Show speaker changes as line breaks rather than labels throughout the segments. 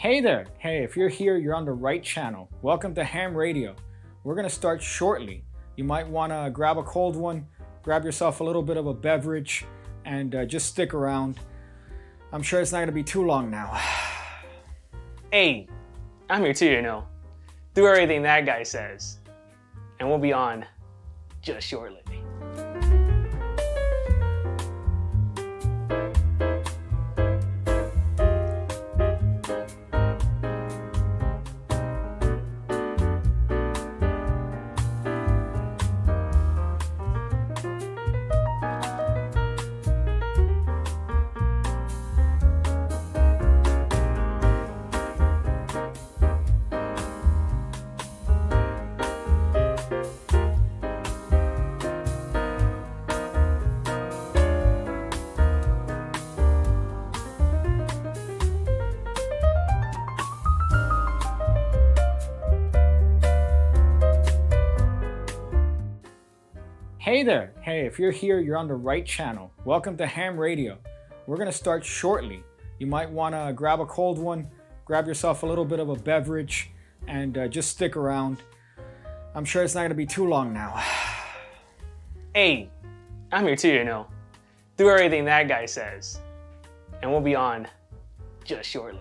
Hey there! Hey, if you're here, you're on the right channel. Welcome to Ham Radio. We're going to start shortly. You might want to grab a cold one, grab yourself a little bit of a beverage, and just stick around. I'm sure it's not going to be too long now.
Hey, I'm here too, Do everything that guy says. And we'll be on just shortly.
Hey there! Hey, if you're here, you're on the right channel. Welcome to Ham Radio. We're going to start shortly. You might want to grab a cold one, grab yourself a little bit of a beverage, and just stick around. I'm sure it's not going to be too long now.
Hey, I'm here too, Do everything that guy says. And we'll be on just shortly.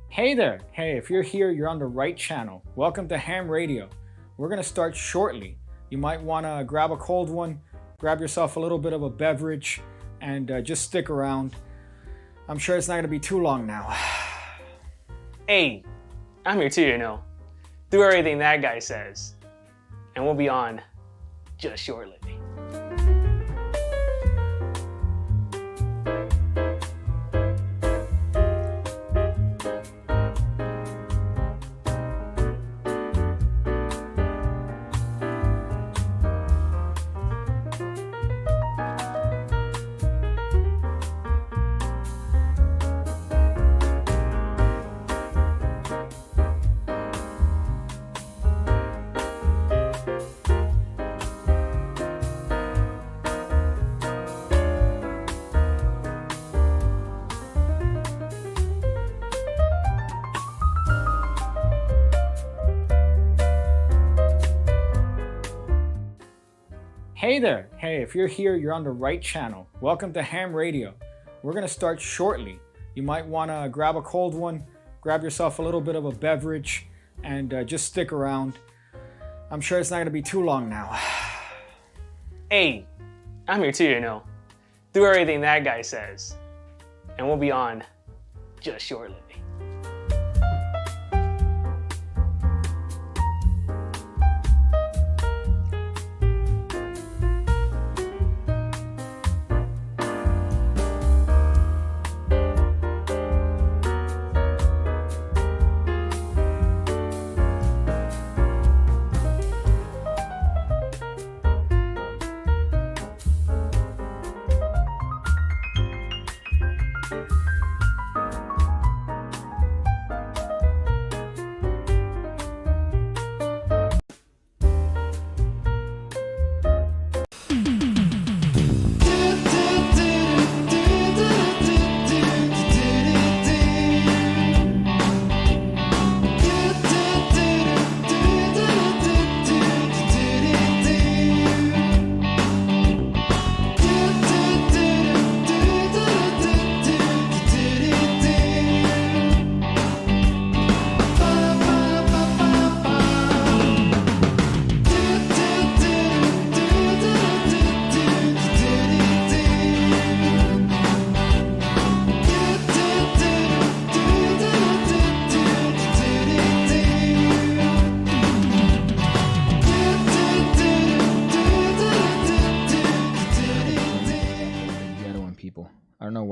Hey there! Hey, if you're here, you're on the right channel. Welcome to Ham Radio. We're going to start shortly. You might want to grab a cold one, grab yourself a little bit of a beverage, and just stick around. I'm sure it's not going to be too long now.
Hey, I'm here too, Do everything that guy says. And we'll be on just shortly.
Hey there! Hey, if you're here, you're on the right channel. Welcome to Ham Radio. We're going to start shortly. You might want to grab a cold one, grab yourself a little bit of a beverage, and just stick around. I'm sure it's not going to be too long now.
Hey, I'm here too, Do everything that guy says. And we'll be on just shortly.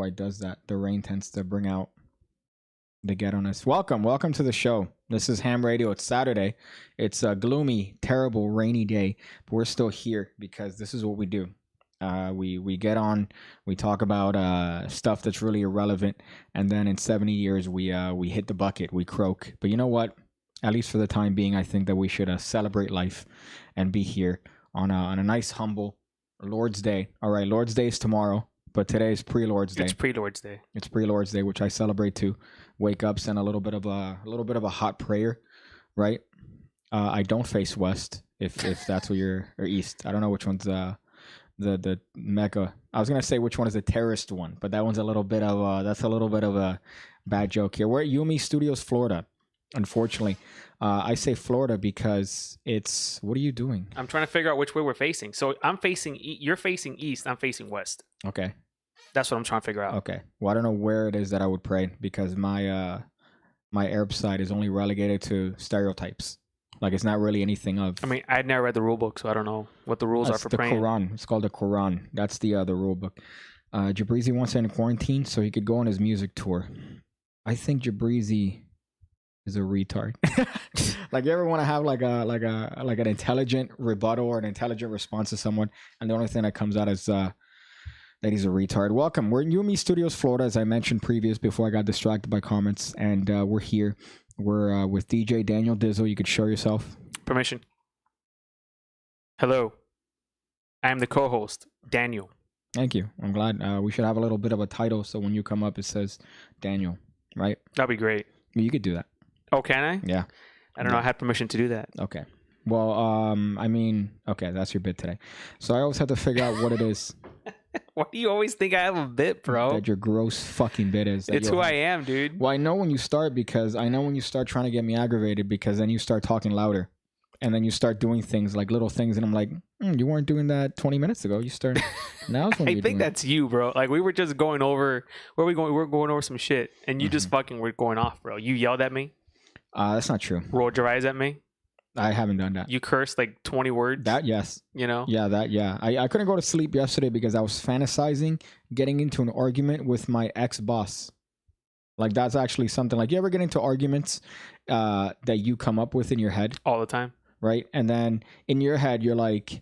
why it does that. The rain tends to bring out the get on us. Welcome to the show. This is Ham Radio. It's Saturday. It's a gloomy, terrible, rainy day, but we're still here because this is what we do. We get on, we talk about stuff that's really irrelevant, and then in 70 years we hit the bucket, we croak. But you know what? At least for the time being, I think that we should celebrate life and be here on a nice, humble Lord's Day. All right, Lord's Day is tomorrow, but today is pre-Lord's Day.
It's pre-Lord's Day.
It's pre-Lord's Day, which I celebrate too. Wake up, send a little bit of a hot prayer, right? I don't face west if that's where you're, or east. I don't know which one's the Mecca. I was gonna say which one is the terrorist one, but that one's a little bit of a bad joke here. We're at Yumi Studios, Florida. Unfortunately, I say Florida because it's. What are you doing?
I'm trying to figure out which way we're facing. So I'm facing. You're facing east. I'm facing west.
Okay.
That's what I'm trying to figure out.
Okay. Well, I don't know where it is that I would pray because my Arab side is only relegated to stereotypes. Like it's not really anything of.
I mean, I'd never read the rule book, so I don't know what the rules are for praying.
The Quran. It's called the Quran. That's the rule book. Jabrizi wants to end quarantine so he could go on his music tour. I think Jabrizi is a retard. Like you ever want to have like an intelligent rebuttal or an intelligent response to someone, and the only thing that comes out is that he's a retard. Welcome. We're in Yumi Studios, Florida, as I mentioned previous before I got distracted by comments, and we're here. We're with DJ Daniel Dizzle. You could show yourself.
Permission. Hello. I am the co-host, Daniel.
Thank you. I'm glad. We should have a little bit of a title so when you come up it says Daniel, right?
That'd be great.
You could do that.
Oh, can I?
Yeah.
I don't know. I had permission to do that.
Okay. Well, I mean, okay, that's your bit today. So I always have to figure out what it is.
Why do you always think I have a bit, bro?
That your gross fucking bit is.
It's who I am, dude.
Well, I know when you start trying to get me aggravated because then you start talking louder. And then you start doing things like little things. And I'm like, you weren't doing that 20 minutes ago. You start now.
I think that's you, bro. Like we were just going over, where are we going? We were going over some shit. And you just fucking were going off, bro. You yelled at me.
That's not true.
Rolled your eyes at me.
I haven't done that.
You cursed like 20 words.
That, yes.
You know?
Yeah, that, yeah. I couldn't go to sleep yesterday because I was fantasizing getting into an argument with my ex-boss. Like, that's actually something. Like, you ever get into arguments that you come up with in your head?
All the time.
Right? And then in your head, you're like,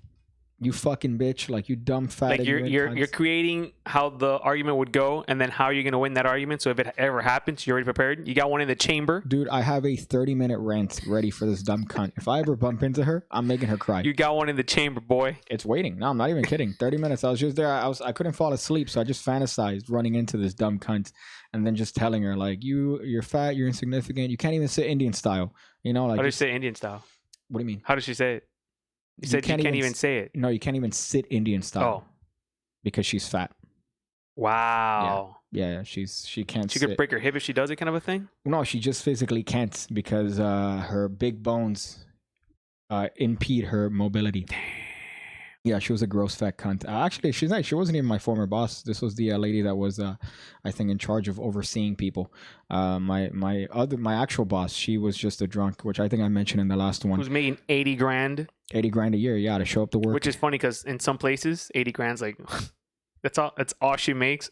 you fucking bitch. Like, you dumb fat.
Like, you're creating how the argument would go and then how you're going to win that argument. So if it ever happens, you're already prepared. You got one in the chamber.
Dude, I have a 30-minute rant ready for this dumb cunt. If I ever bump into her, I'm making her cry.
You got one in the chamber, boy.
It's waiting. No, I'm not even kidding. 30 minutes. I was just there. I couldn't fall asleep, so I just fantasized running into this dumb cunt and then just telling her, like, you're fat, you're insignificant, you can't even sit Indian style. You know, like.
How do you say Indian style?
What do you mean?
How does she say it? You said you can't even say it.
No, you can't even sit Indian style.
Oh.
Because she's fat.
Wow.
Yeah, she can't
She
sit.
could break her hip if she does it, kind of a thing?
No, she just physically can't because her big bones impede her mobility. Yeah, she was a gross fat cunt. Actually, she's nice. She wasn't even my former boss. This was the lady that was, I think, in charge of overseeing people. My actual boss, she was just a drunk, which I think I mentioned in the last one.
Who's making 80 grand?
80 grand a year, yeah, to show up to work.
Which is funny because in some places, 80 grand's like, that's all she makes.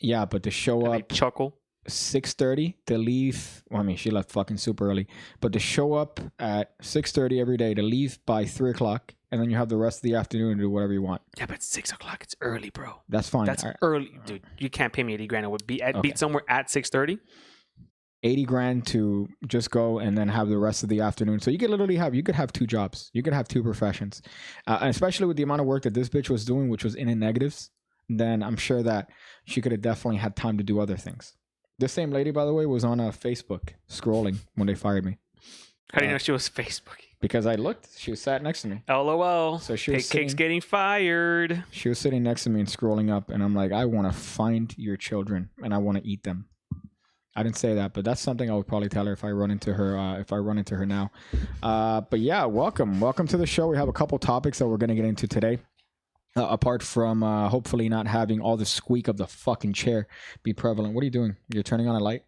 Yeah, but to show up,
chuckle.
6:30 to leave. Well, I mean, she left fucking super early, but to show up at 6:30 every day, to leave by 3:00, and then you have the rest of the afternoon to do whatever you want.
Yeah, but 6:00, it's early, bro.
That's fine.
That's early, dude. You can't pay me 80 grand. It would be somewhere at 6:30.
80 grand to just go and then have the rest of the afternoon. So you could literally you could have two jobs. You could have two professions, and especially with the amount of work that this bitch was doing, which was in negatives. Then I'm sure that she could have definitely had time to do other things. This same lady, by the way, was on Facebook scrolling when they fired me.
How do you know she was Facebooking?
Because I looked. She was sat next to me.
LOL.
So she was
Cake's getting fired.
She was sitting next to me and scrolling up, and I'm like, I want to find your children and I want to eat them. I didn't say that, but that's something I would probably tell her if I run into her now. But yeah, welcome to the show. We have a couple topics that we're gonna get into today. Apart from hopefully not having all the squeak of the fucking chair be prevalent. What are you doing? You're turning on a light?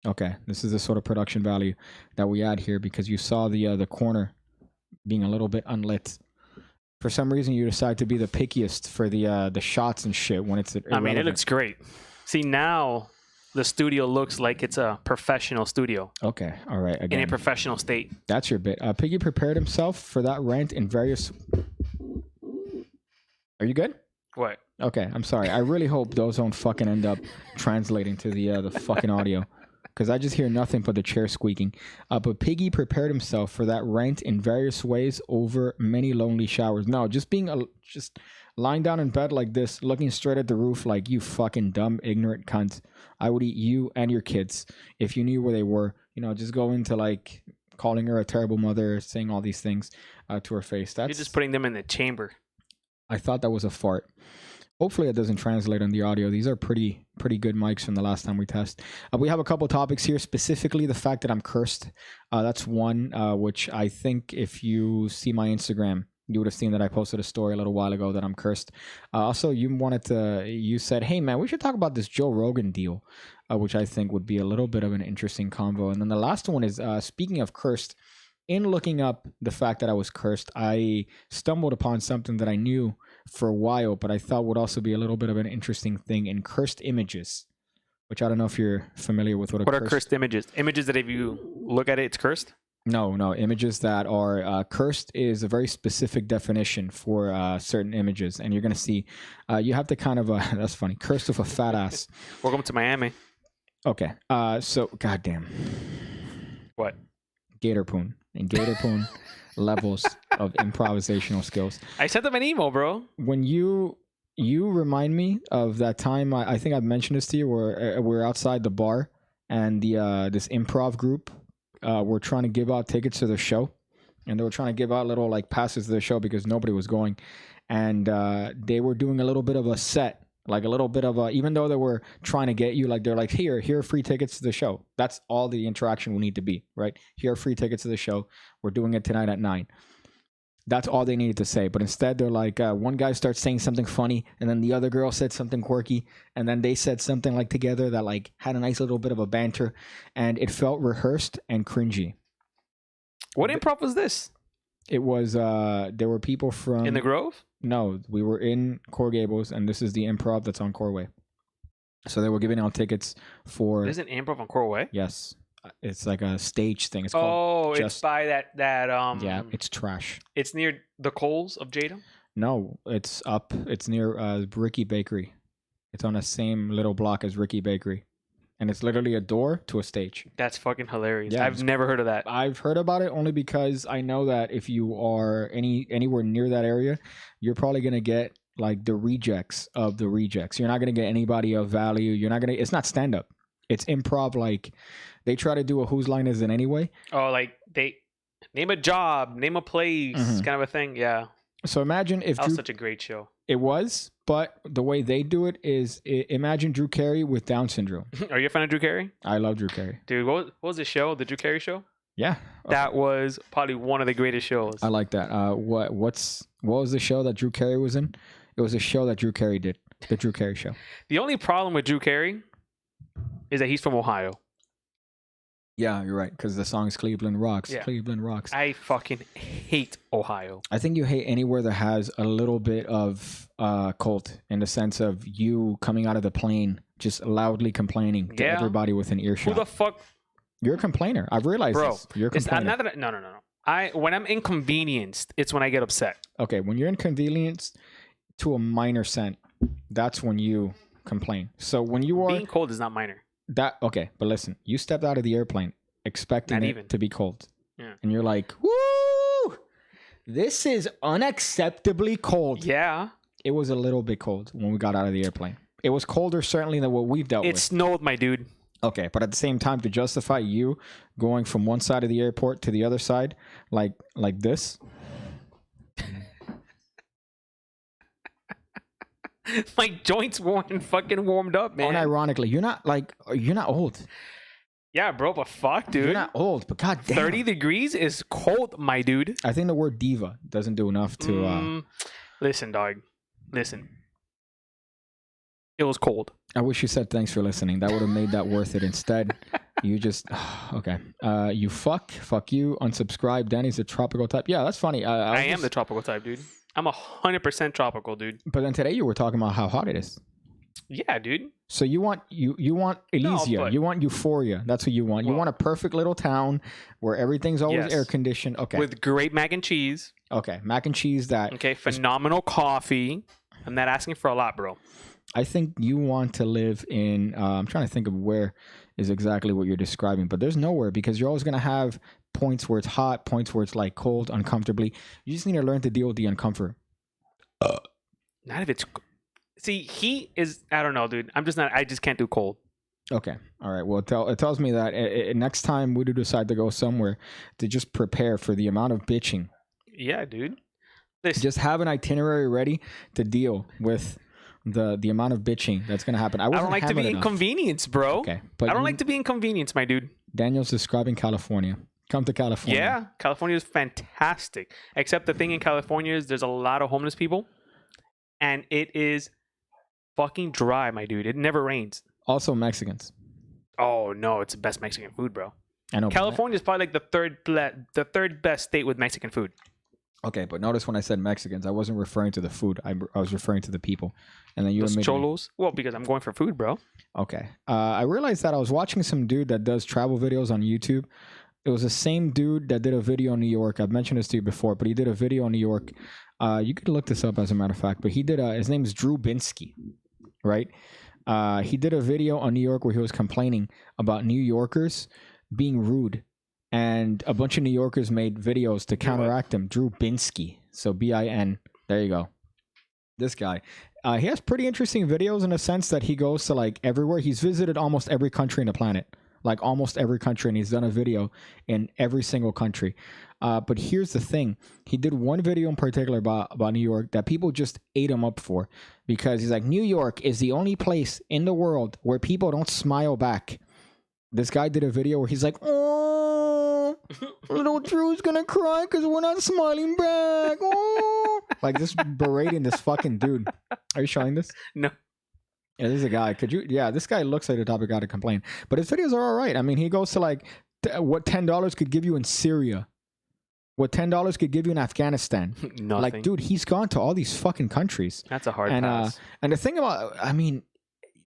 Okay, this is the sort of production value that we add here because you saw the corner being a little bit unlit. For some reason, you decide to be the pickiest for the shots and shit when it's irrelevant.
I mean, it looks great. See, now the studio looks like it's a professional studio
Okay, all right.
in
Again,
a professional state.
that's your bit. Piggy prepared himself for that rant in various. Are you good?
What?
Okay, I'm sorry. I really hope those don't fucking end up translating to the fucking audio, because I just hear nothing but the chair squeaking. But Piggy prepared himself for that rant in various ways over many lonely showers. No, just just lying down in bed like this, looking straight at the roof like, you fucking dumb, ignorant cunt. I would eat you and your kids if you knew where they were. You know, just go into like calling her a terrible mother, saying all these things to her face.
You're just putting them in the chamber.
I thought that was a fart. Hopefully it doesn't translate on the audio. These are pretty good mics from the last time we test. We have a couple topics here, specifically the fact that I'm cursed. That's one, which I think if you see my Instagram, you would have seen that I posted a story a little while ago that I'm cursed. Also, you said, hey man, we should talk about this Joe Rogan deal, which I think would be a little bit of an interesting convo. And then the last one is, speaking of cursed, in looking up the fact that I was cursed, I stumbled upon something that I knew for a while, but I thought would also be a little bit of an interesting thing in cursed images, which I don't know if you're familiar with.
What are cursed images? Images that if you look at it, it's cursed?
No. Images that are cursed is a very specific definition for certain images, and you're going to see, you have to kind of, that's funny, cursed with a fat ass.
Welcome to Miami.
Okay, so, goddamn.
What?
Gator poon. And gator poon levels of improvisational skills.
I sent them an email, bro.
When you remind me of that time, I think I've mentioned this to you, where we're outside the bar and this improv group were trying to give out tickets to the show, and they were trying to give out little like passes to the show because nobody was going, and they were doing a little bit of a set. Like a little bit of a, even though they were trying to get you, like they're like, here are free tickets to the show. That's all the interaction will need to be, right? Here are free tickets to the show. We're doing it tonight at 9. That's all they needed to say. But instead, they're like, one guy starts saying something funny, and then the other girl said something quirky, and then they said something like together that like had a nice little bit of a banter, and it felt rehearsed and cringy.
What improv was this?
It was, there were people from...
In the Grove?
No, we were in Coral Gables, and this is the improv that's on Corway. So they were giving out tickets for...
There's an improv on Corway?
Yes. It's like a stage thing. It's called
it's by that
yeah, it's trash.
It's near the Coles of Jada?
No, it's up. It's near Ricky Bakery. It's on the same little block as Ricky Bakery. And it's literally a door to a stage.
That's fucking hilarious.
Yeah,
I've never heard of that.
I've heard about it only because I know that if you are anywhere near that area, you're probably going to get like the rejects of the rejects. You're not going to get anybody of value. It's not stand up. It's improv. Like they try to do a whose line is it anyway.
Oh, like they name a job, name a place, kind of a thing. Yeah.
So imagine if
that was such a great show.
It was, but the way they do it is imagine Drew Carey with Down syndrome.
Are you a fan of Drew Carey?
I love Drew Carey.
Dude, what was the show? The Drew Carey show?
Yeah.
That was probably one of the greatest shows.
I like that. What was the show that Drew Carey was in? It was a show that Drew Carey did. The Drew Carey show.
The only problem with Drew Carey is that he's from Ohio.
Yeah, you're right. Because the song is Cleveland Rocks.
Yeah.
Cleveland Rocks.
I fucking hate Ohio.
I think you hate anywhere that has a little bit of cult in the sense of you coming out of the plane just loudly complaining to everybody within earshot.
Who the fuck?
You're a complainer. I've realized this. You're a complainer.
No. When I'm inconvenienced, it's when I get upset.
Okay, when you're inconvenienced to a minor extent, that's when you complain. So when you are...
Being cold is not minor.
Okay, but listen, you stepped out of the airplane expecting it to be cold.
Yeah.
And you're like, woo! This is unacceptably cold.
Yeah.
It was a little bit cold when we got out of the airplane. It was colder certainly than what we've dealt with.
It snowed, my dude.
Okay, but at the same time, to justify you going from one side of the airport to the other side, like this.
My joints weren't fucking warmed up, man.
Unironically, you're not old.
Yeah, bro, but fuck, dude.
You're not old, but goddamn.
30 degrees is cold, my dude.
I think the word diva doesn't do enough to...
Listen, dog. Listen. It was cold.
I wish you said thanks for listening. That would have made that worth it. Instead, you just... Okay. You fuck you, unsubscribe. Danny's the tropical type. Yeah, that's funny.
I am the tropical type, dude. I'm 100% tropical, dude.
But then today you were talking about how hot it is.
Yeah, dude.
So you want Elysia,
but-
you want euphoria. That's what you want. You
Well-
want a perfect little town where everything's always
Yes.
air conditioned. Okay.
With great mac and cheese.
Okay, mac and cheese. That
Okay, phenomenal coffee. I'm not asking for a lot, bro.
I think you want to live in. I'm trying to think of where is exactly what you're describing, but there's nowhere because you're always gonna have points where it's hot, points where it's like cold, uncomfortably. You just need to learn to deal with the uncomfort.
Not if it's. See, heat is. I don't know, dude. I'm just not. I just can't do cold.
Okay, all right. Well, it tells me that next time we do decide to go somewhere, to just prepare for the amount of bitching.
Yeah, dude. Listen,
Just have an itinerary ready to deal with the amount of bitching that's gonna happen.
I don't like to be inconvenienced, bro.
Okay, but
I don't like to be inconvenienced, my dude.
Daniel's describing California. Come to California.
Yeah, California is fantastic. Except the thing in California is there's a lot of homeless people, and it is fucking dry, my dude. It never rains.
Also Mexicans.
Oh no, it's the best Mexican food, bro.
I know.
California is probably like the third best state with Mexican food.
Okay, but notice when I said Mexicans, I wasn't referring to the food. I was referring to the people. And then you
Those
admitted me.
cholos. Well, because I'm going for food, bro.
Okay. I realized that I was watching some dude that does travel videos on YouTube. It was the same dude that did a video in New York. I've mentioned this to you before, but he did a video in New York. You could look this up as a matter of fact, but he did. His name is Drew Binsky, right? He did a video on New York where he was complaining about New Yorkers being rude, and a bunch of New Yorkers made videos to counteract him. Drew Binsky, so B-I-N. There you go. This guy. He has pretty interesting videos in the sense that he goes to like everywhere. He's visited almost every country in the planet. Like almost every country, and he's done a video in every single country. But here's the thing. He did one video in particular about New York that people just ate him up for, because he's like, New York is the only place in the world where people don't smile back. This guy did a video where he's like, oh, little Drew's gonna cry because we're not smiling back. Oh. Like just berating this fucking dude. Are you showing this?
No.
Yeah, this is a guy. Could you? Yeah, this guy looks like the type of guy to complain. But his videos are all right. I mean, he goes to like what $10 could give you in Syria, what $10 could give you in Afghanistan.
Nothing.
Like, dude, he's gone to all these fucking countries.
That's a hard pass.
And the thing about, I mean,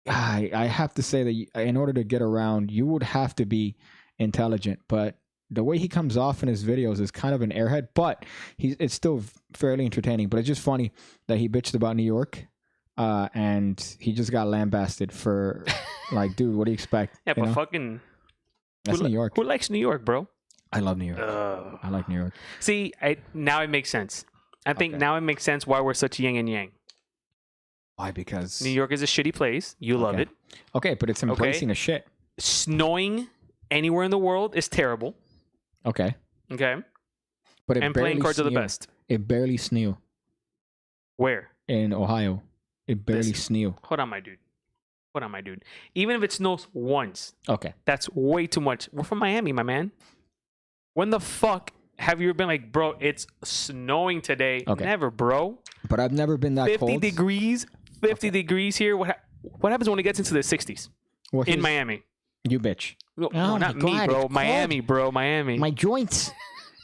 I have to say that in order to get around, you would have to be intelligent. But the way he comes off in his videos is kind of an airhead. But it's still fairly entertaining. But it's just funny that he bitched about New York. And he just got lambasted for like, dude, what do you expect?
Yeah,
you
but
know?
fucking.
That's New York.
Who likes New York, bro?
I love New York. I like New York.
See, now it makes sense. I think
Okay.
now it makes sense why we're such yin and yang.
Why? Because
New York is a shitty place. You love
Okay.
it.
Okay, but it's embracing the shit.
Snowing anywhere in the world is terrible.
Okay,
Okay.
but it
And
barely
playing cards are the
snew.
best.
It barely snew
Where?
in Ohio. It barely
Listen.
snew.
Hold on, my dude. Even if it snows once,
Okay.
that's way too much. We're from Miami, my man. When the fuck have you been like, bro, it's snowing today?
Okay.
Never, bro.
But I've never been that
50
cold.
degrees. 50 degrees here. What happens when it gets into the 60s
Well,
in
here's-
Miami?
You bitch.
No,
Oh
not
my
me,
God,
bro.
it's
Miami,
cold.
bro. Miami.
My joints.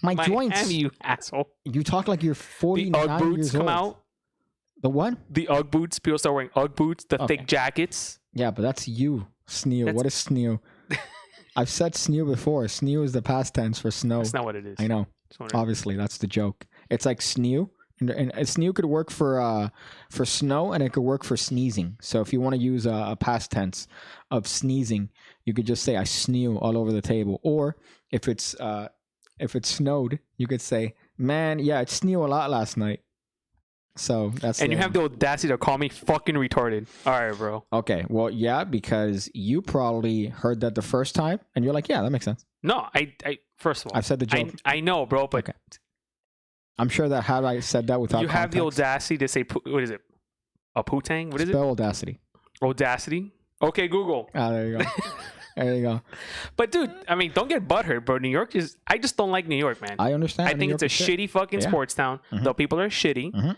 My joints.
Miami, you asshole.
You talk like you're
The
49
Ugg boots
years
come
old.
out.
The what?
The Ugg boots. People start wearing Ugg boots. The
Okay.
thick jackets.
Yeah, but that's you. Snew.
That's-
What is snew? I've said snew before. Snew is the past tense for snow.
That's not what it is.
I know.
That's not what it is.
Obviously, that's the joke. It's like snew, and snew could work for snow, and it could work for sneezing. So if you want to use a past tense of sneezing, you could just say I snew all over the table. Or if it snowed, you could say, man, yeah, it snewed a lot last night. So that's
And you have the audacity to call me fucking retarded. All right, bro.
okay. Well, yeah, because you probably heard that the first time, and you're like, yeah, that makes sense.
No, I first of all,
I've said the joke.
I know, bro, but
Okay. I'm sure that had I said that without
you have the
context,
audacity to say, what is it? A putang? What is it?
spell audacity.
Audacity? Okay, Google.
There you go. There you go.
But dude, I mean, don't get butthurt, bro. New York is. I just don't like New York, man.
I understand.
I
New
think
York
it's a
is shit.
shitty fucking
Yeah.
sports town.
Mhm.
The people are shitty.
Mhm.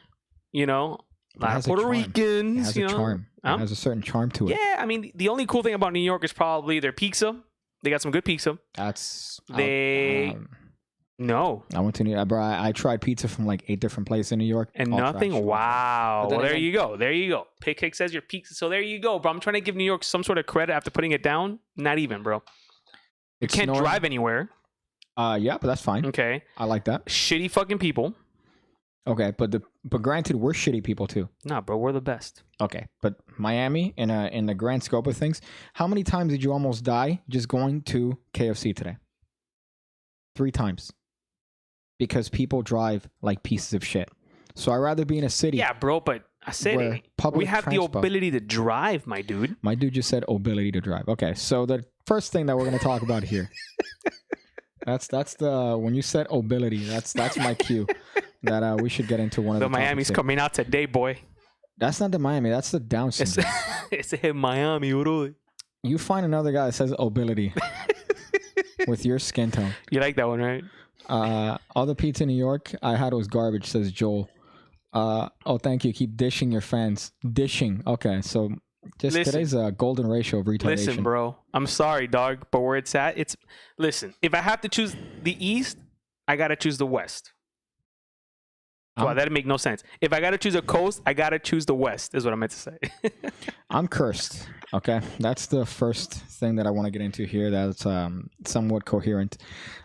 You know, a
It
lot of
has a
Puerto
charm. It
Ricans.
has
You
a
know,
charm. It has a certain charm to it.
yeah. I mean, the only cool thing about New York is probably their pizza. They got some good pizza.
That's
They- No.
I went to New York, bro. I tried pizza from like 8 different places in New York.
And
all
nothing?
trash.
Wow.
But then
Well, there
again-
you go. There you go. Pick says your pizza. So there you go, bro. I'm trying to give New York some sort of credit after putting it down. Not even, bro. You
It's
can't
snowing.
drive anywhere.
Yeah, but that's fine.
Okay.
I like that.
Shitty fucking people.
Okay, but granted, we're shitty people too.
Nah, bro. We're the best.
Okay, but Miami, in the grand scope of things, how many times did you almost die just going to KFC today? 3 times. Because people drive like pieces of shit. So I'd rather be in a city.
Yeah, bro. But I said
where
it.
public
We have
transport-
the ability to drive, my dude.
My dude just said ability to drive. Okay, so the first thing that we're gonna talk about here. That's the when you said ability. That's my cue that we should get into one of
The
the
Miami's
topics here.
coming out today, boy.
That's not the Miami. That's the Down
It's,
syndrome.
it's in Miami, bro.
You find another guy that says ability with your skin tone.
You like that one, right?
All the pizza in New York I had was garbage, says Joel. Oh, thank you. Keep dishing your fans. Dishing. Okay, so just
Listen.
today's a golden ratio of retardation.
Listen, bro. I'm sorry, dog, but where it's at, it's listen. If I have to choose the East, I gotta choose the West. Wow, that'd make no sense. If I gotta choose a coast, I gotta choose the West. Is what I meant to say.
I'm cursed. Okay, that's the first thing that I want to get into here. That's somewhat coherent.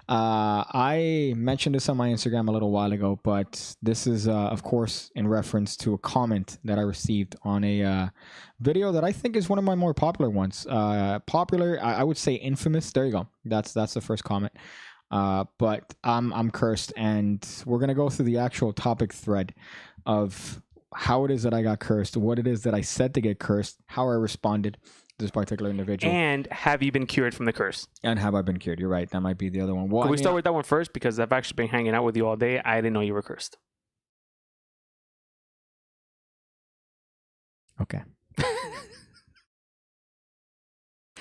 I mentioned this on my Instagram a little while ago, but this is, of course, in reference to a comment that I received on a video that I think is one of my more popular ones. Popular, I would say infamous. There you go. That's the first comment. But I'm cursed, and we're gonna go through the actual topic thread of how it is that I got cursed, what it is that I said to get cursed, how I responded to this particular individual,
And have you been cured from the curse?
and have I been cured? You're right. That might be the other one. Well,
Can
I
we
mean,
start with that one first? Because I've actually been hanging out with you all day. I didn't know you were cursed.
Okay.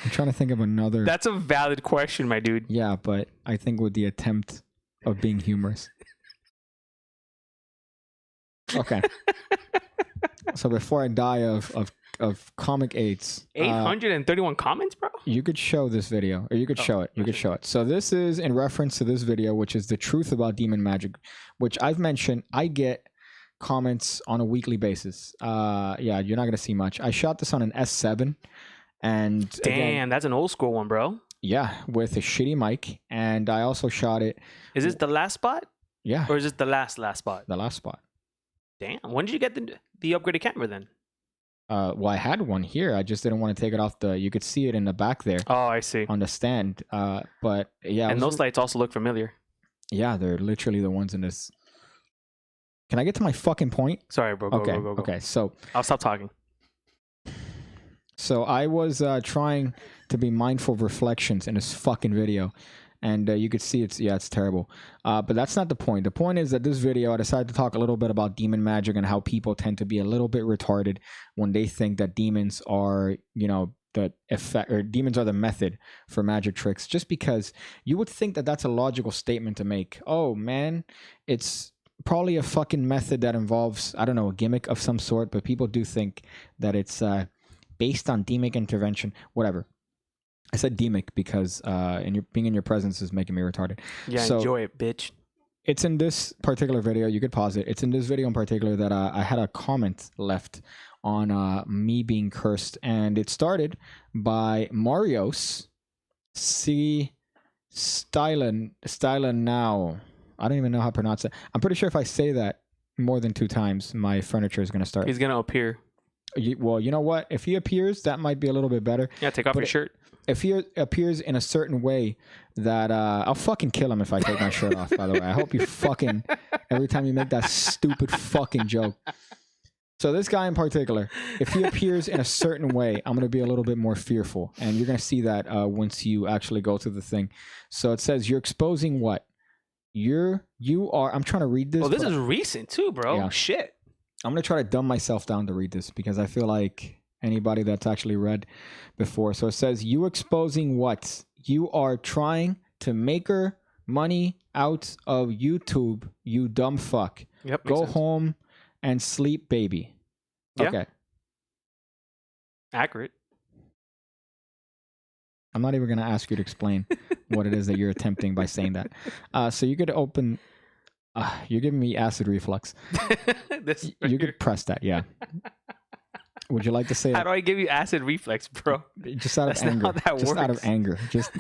I'm trying to think of another.
That's a valid question, my dude.
Yeah, but I think with the attempt of being humorous. Okay. So before I die of comic AIDS,
831 comments, bro?
you could show this video, or you could show it. You could show it. So this is in reference to this video, which is the truth about demon magic, which I've mentioned. I get comments on a weekly basis. Yeah, you're not gonna see much. I shot this on an S7, and
Damn,
again,
that's an old school one, bro.
yeah, with a shitty mic, and I also shot it.
Is this the last spot?
Yeah,
Or is this the last spot?
the last spot.
Damn. When did you get the upgraded camera then?
Well, I had one here. I just didn't want to take it off the. You could see it in the back there
Oh, I see.
on the stand. But yeah, it
And
was-
those lights also look familiar.
yeah, they're literally the ones in this. Can I get to my fucking point?
Sorry, bro. Go,
Okay,
go, go, go.
okay. So
I'll stop talking.
I was trying to be mindful of reflections in this fucking video, and you could see it's terrible. But that's not the point. The point is that this video, I decided to talk a little bit about demon magic and how people tend to be a little bit retarded when they think that demons are, the effect, or demons are the method for magic tricks. Just because you would think that that's a logical statement to make. Oh man, it's probably a fucking method that involves, I don't know, a gimmick of some sort, but people do think that it's based on demonic intervention, whatever. I said demonic because being in your presence is making me retarded.
Yeah,
So-
enjoy it, bitch.
It's in this particular video. You could pause it. It's in this video in particular that I had a comment left on me being cursed, and it started by Marios C. Stylen now. I don't even know how to pronounce it. I'm pretty sure if I say that more than 2 times, my furniture is going to start.
He's going to appear.
Well, you know what? If he appears, that might be a little bit better.
Yeah, take off
But
your shirt.
If he appears in a certain way that I'll fucking kill him if I take my shirt off, by the way. I hope you fucking, every time you make that stupid fucking joke. So this guy in particular, if he appears in a certain way, I'm going to be a little bit more fearful. And you're going to see that once you actually go through the thing. So it says you're exposing what? You are, I'm trying to read this.
Oh, this
but
is recent too, bro.
Yeah.
Shit.
I'm going to try to dumb myself down to read this because I feel like anybody that's actually read before. So it says, you exposing what? You are trying to make her money out of YouTube, you dumb fuck.
Yep.
Go
makes sense.
home and sleep, baby.
Yeah.
Okay.
Accurate.
I'm not even going to ask you to explain what it is that you're attempting by saying that. So you could open. You're giving me acid reflux. You could press that, yeah. Would you like to say?
How do I give you acid reflux, bro?
Just out of anger.
Not how that
just
works.
out of anger. Just.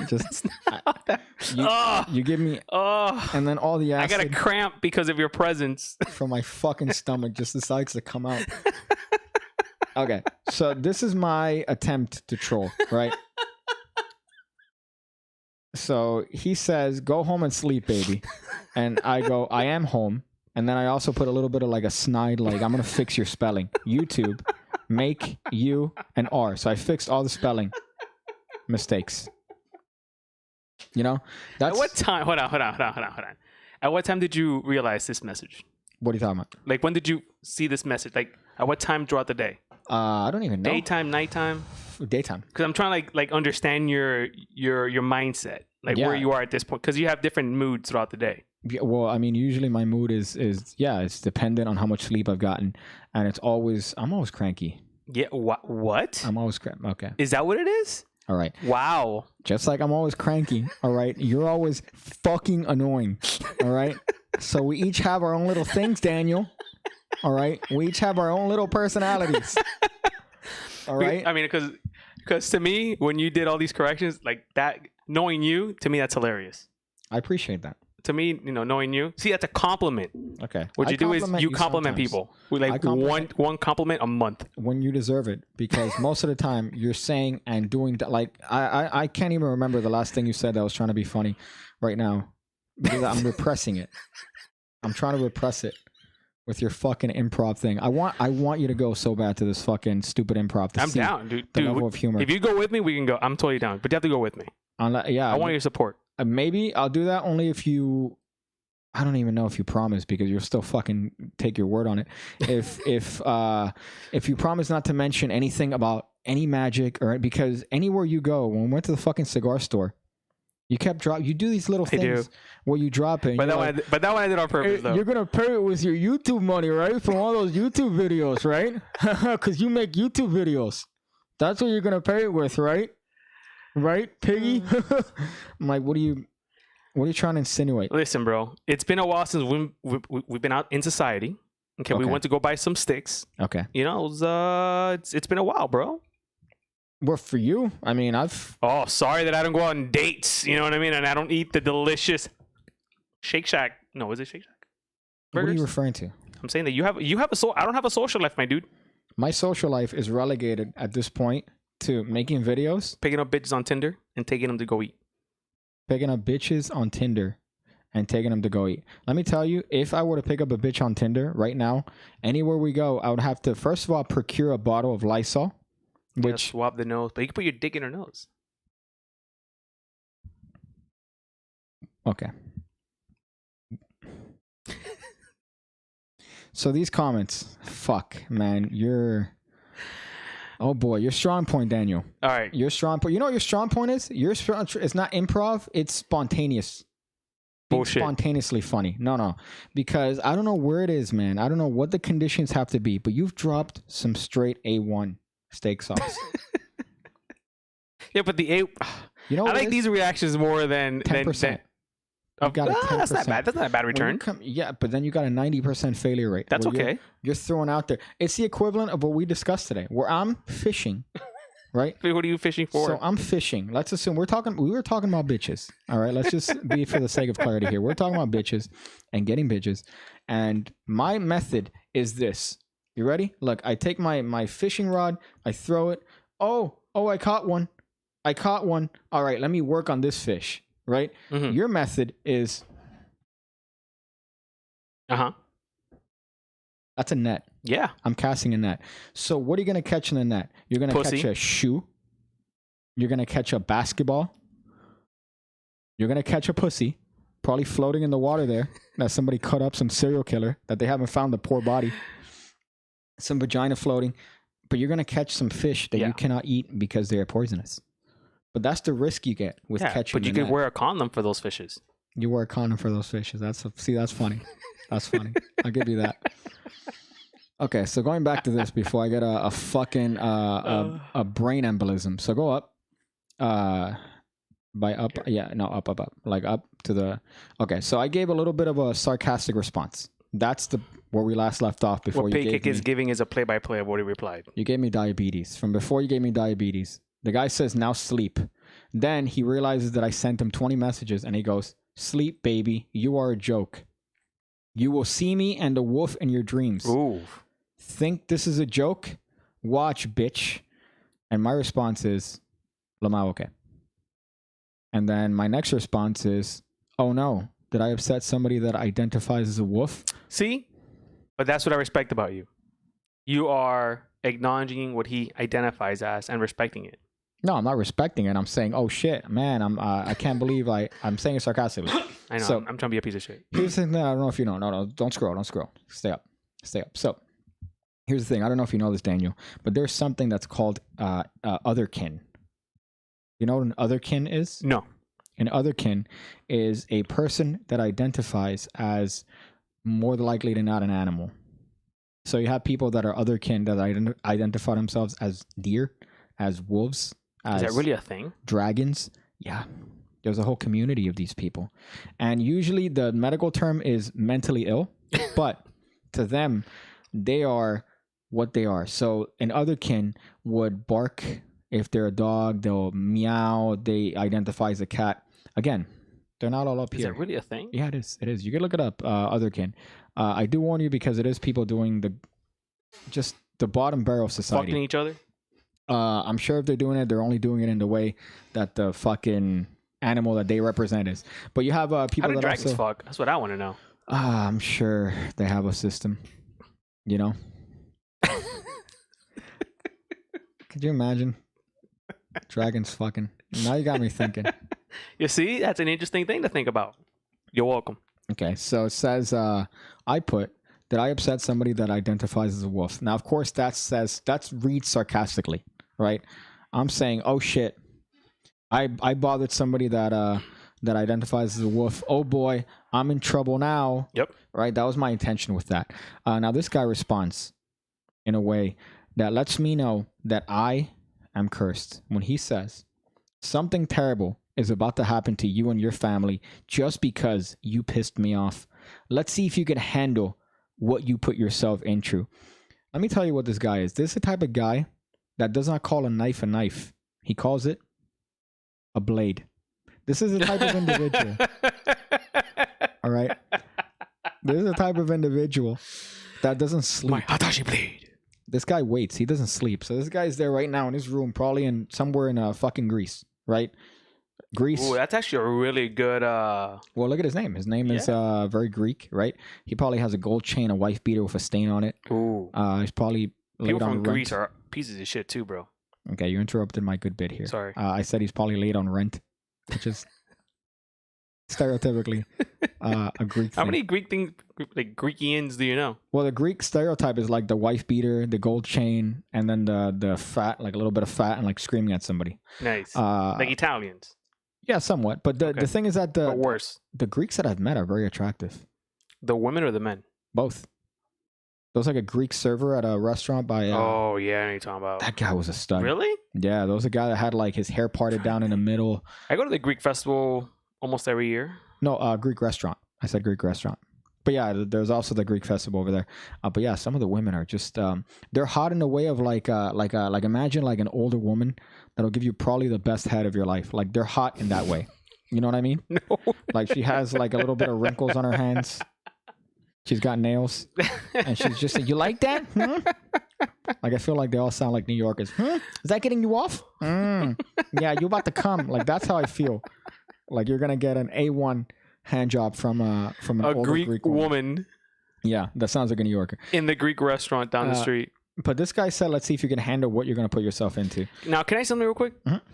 You give me. And then all the acid.
I got a cramp because of your presence.
From my fucking stomach just decides to come out. Okay, so this is my attempt to troll, right? So he says, "Go home and sleep, baby," and I go, "I am home." And then I also put a little bit of like a snide, like, I'm gonna fix your spelling. YouTube. Make you an R. So I fixed all the spelling mistakes. You know? That's
At what time? Hold on. At what time did you realize this message?
What are you talking about?
Like, when did you see this message? Like, at what time throughout the day?
I don't even know.
Daytime, nighttime?
Daytime.
Because I'm trying to like understand your mindset, like where you are at this point. Because you have different moods throughout the day.
Yeah, well, I mean, usually my mood is it's dependent on how much sleep I've gotten, and I'm always cranky.
Yeah. What?
I'm always cranky. Okay.
Is that what it is?
All right.
Wow.
Just like I'm always cranky. All right. You're always fucking annoying. All right. So we each have our own little things, Daniel. All right. We each have our own little personalities. All right.
I mean, because to me, when you did all these corrections like that, knowing you, to me, that's hilarious.
I appreciate that.
To me, knowing you, see, that's a compliment.
Okay.
What you do is you compliment people. We like one compliment a month
when you deserve it, because most of the time you're saying and doing that. Like I can't even remember the last thing you said that was trying to be funny right now because I'm repressing it. I'm trying to repress it with your fucking improv thing. I want you to go so bad to this fucking stupid improv. I'm
down, dude.
The level of humor.
If you go with me, we can go. I'm totally down, but you have to go with me.
Yeah,
I want your support.
Maybe I'll do that only if you. I don't even know if you promise, because you'll still fucking take your word on it. If you promise not to mention anything about any magic, or because anywhere you go, when we went to the fucking cigar store, you kept you do these little things where you drop it.
But that one I did on purpose, though.
You're gonna pay it with your YouTube money, right? From all those YouTube videos, right? Because you make YouTube videos. That's what you're gonna pay it with, right? Right, piggy? I'm like, what are you trying to insinuate?
Listen, bro. It's been a while since we've been out in society. Okay, we went to go buy some sticks.
Okay.
You know, it's been a while, bro.
Well, for you, I mean,
Oh, sorry that I don't go on dates. You know what I mean? And I don't eat the delicious Shake Shack. No, is it Shake Shack?
Burgers? What are you referring to?
I'm saying that you have I don't have a social life, my dude.
My social life is relegated at this point to making videos,
picking up bitches on Tinder, and taking them to go eat.
Picking up bitches on Tinder and taking them to go eat. Let me tell you, if I were to pick up a bitch on Tinder right now, anywhere we go, I would have to, first of all, procure a bottle of Lysol. Which
swab the nose, but you can put your dick in her nose.
Okay. So these comments, fuck, man, oh boy, your strong point, Daniel.
All right.
Your strong point. You know what your strong point is? It's not improv, it's spontaneous.
Bullshit.
Spontaneously funny. No. Because I don't know where it is, man. I don't know what the conditions have to be, but you've dropped some straight A1 steak sauce.
Yeah, but I like these reactions more than
10%.
That's not bad. That's not a bad return.
Yeah, but then you got a 90% failure rate.
That's okay.
You're throwing out there. It's the equivalent of what we discussed today, where I'm fishing, right?
What are you fishing for?
So I'm fishing. Let's assume we were talking about bitches. All right, let's just be for the sake of clarity here. We're talking about bitches and getting bitches. And my method is this. You ready? Look, I take my fishing rod, I throw it. Oh, I caught one. All right, let me work on this fish. Right? Mm-hmm. Your method is that's a net.
Yeah.
I'm casting a net. So what are you going to catch in the net? You're going to catch a shoe. You're going to catch a basketball. You're going to catch a pussy, probably floating in the water there. That somebody cut up, some serial killer that they haven't found the poor body. Some vagina floating. But you're going to catch some fish that you cannot eat because they are poisonous. But that's the risk you get with catching.
But you could wear a condom for those fishes.
You wear a condom for those fishes. That's funny. That's funny. I'll give you that. Okay, so going back to this before I get a fucking a brain embolism. So go up. By up, yeah, no, up, like up to the. Okay, so I gave a little bit of a sarcastic response. That's where we last left off before
what
you
Big
gave
Kick
me.
is giving is a play-by-play of what he replied.
You gave me diabetes. From before you gave me diabetes, the guy says, now sleep. Then he realizes that I sent him 20 messages and he goes, sleep, baby. You are a joke. You will see me and the wolf in your dreams.
Ooh.
Think this is a joke? Watch, bitch. And my response is, Lamau, okay. And then my next response is, oh no, did I upset somebody that identifies as a wolf?
See? But that's what I respect about you. You are acknowledging what he identifies as and respecting it.
No, I'm not respecting it. I'm saying, oh shit, man, I can't believe I'm saying it sarcastically.
I know.
So,
I'm trying to be a piece of shit.
Here's the thing that I don't know if you know. No, don't scroll. Stay up. So, here's the thing. I don't know if you know this, Daniel, but there's something that's called Otherkin. You know what an Otherkin is?
No.
An Otherkin is a person that identifies as more likely than not an animal. So you have people that are Otherkin that identify themselves as deer, as wolves, as
is that really a thing?
dragons. Yeah. There's a whole community of these people. And usually the medical term is mentally ill, but to them, they are what they are. So an Otherkin would bark. If they're a dog, they'll meow. They identify as a cat. Again, they're not all up here.
Is that really a thing?
Yeah, it is. It is. You can look it up, Otherkin. I do warn you because it is people doing the bottom barrel of society.
Fucking each other?
I'm sure if they're doing it, they're only doing it in the way that the fucking animal that they represent is. But you have people
How do
that
dragons
also...
fuck? That's what I want to know.
I'm sure they have a system. You know? Could you imagine? Dragons fucking. Now you got me thinking.
You see? That's an interesting thing to think about. You're welcome.
Okay, so it says, I put, did I upset somebody that identifies as a wolf? Now, of course, that reads sarcastically, right? I'm saying, oh shit, I bothered somebody that identifies as a wolf. Oh boy, I'm in trouble now.
Yep.
Right? That was my intention with that. Now, this guy responds in a way that lets me know that I am cursed when he says, something terrible is about to happen to you and your family just because you pissed me off. Let's see if you can handle what you put yourself into. Let me tell you what this guy is. This is the type of guy that does not call a knife. He calls it a blade. This is the type of individual. All right? This is the type of individual that doesn't sleep.
My Hatashi blade.
This guy waits. He doesn't sleep. So this guy's there right now in his room, probably somewhere in fucking Greece, right? Greece.
Ooh, that's actually a really good.
Well, look at his name. His name is very Greek, right? He probably has a gold chain, a wife beater with a stain on it.
Ooh.
He's probably
People from Greece
rent.
are pieces of shit too, bro.
Okay, you interrupted my good bit here.
Sorry.
I said he's probably late on rent, which is stereotypically a Greek thing.
How many Greek things, like Greekians, do you know?
Well, the Greek stereotype is like the wife beater, the gold chain, and then the fat, like a little bit of fat, and like screaming at somebody.
Nice. Like Italians.
Yeah, somewhat. But the thing is that
But worse.
the Greeks that I've met are very attractive.
The women or the men?
Both. There was like a Greek server at a restaurant by...
oh, yeah, I know what you're talking about.
that guy was a stud.
Really?
Yeah, there was a guy that had like his hair parted down in the middle.
I go to the Greek festival almost every year.
No, Greek restaurant. I said Greek restaurant. But yeah, there's also the Greek festival over there. But yeah, some of the women are just... they're hot in the way of like imagine like an older woman that'll give you probably the best head of your life. Like they're hot in that way. You know what I mean?
No.
Like she has like a little bit of wrinkles on her hands. She's got nails. And she's just like, you like that? Hmm? Like I feel like they all sound like New Yorkers. Is that getting you off? Yeah, you about to come. Like that's how I feel. Like you're gonna get an A1 hand job from an older Greek
woman.
Yeah, that sounds like a New Yorker.
In the Greek restaurant down the street.
But this guy said, let's see if you can handle what you're gonna put yourself into.
Now, can I say something real quick?
Mm-hmm.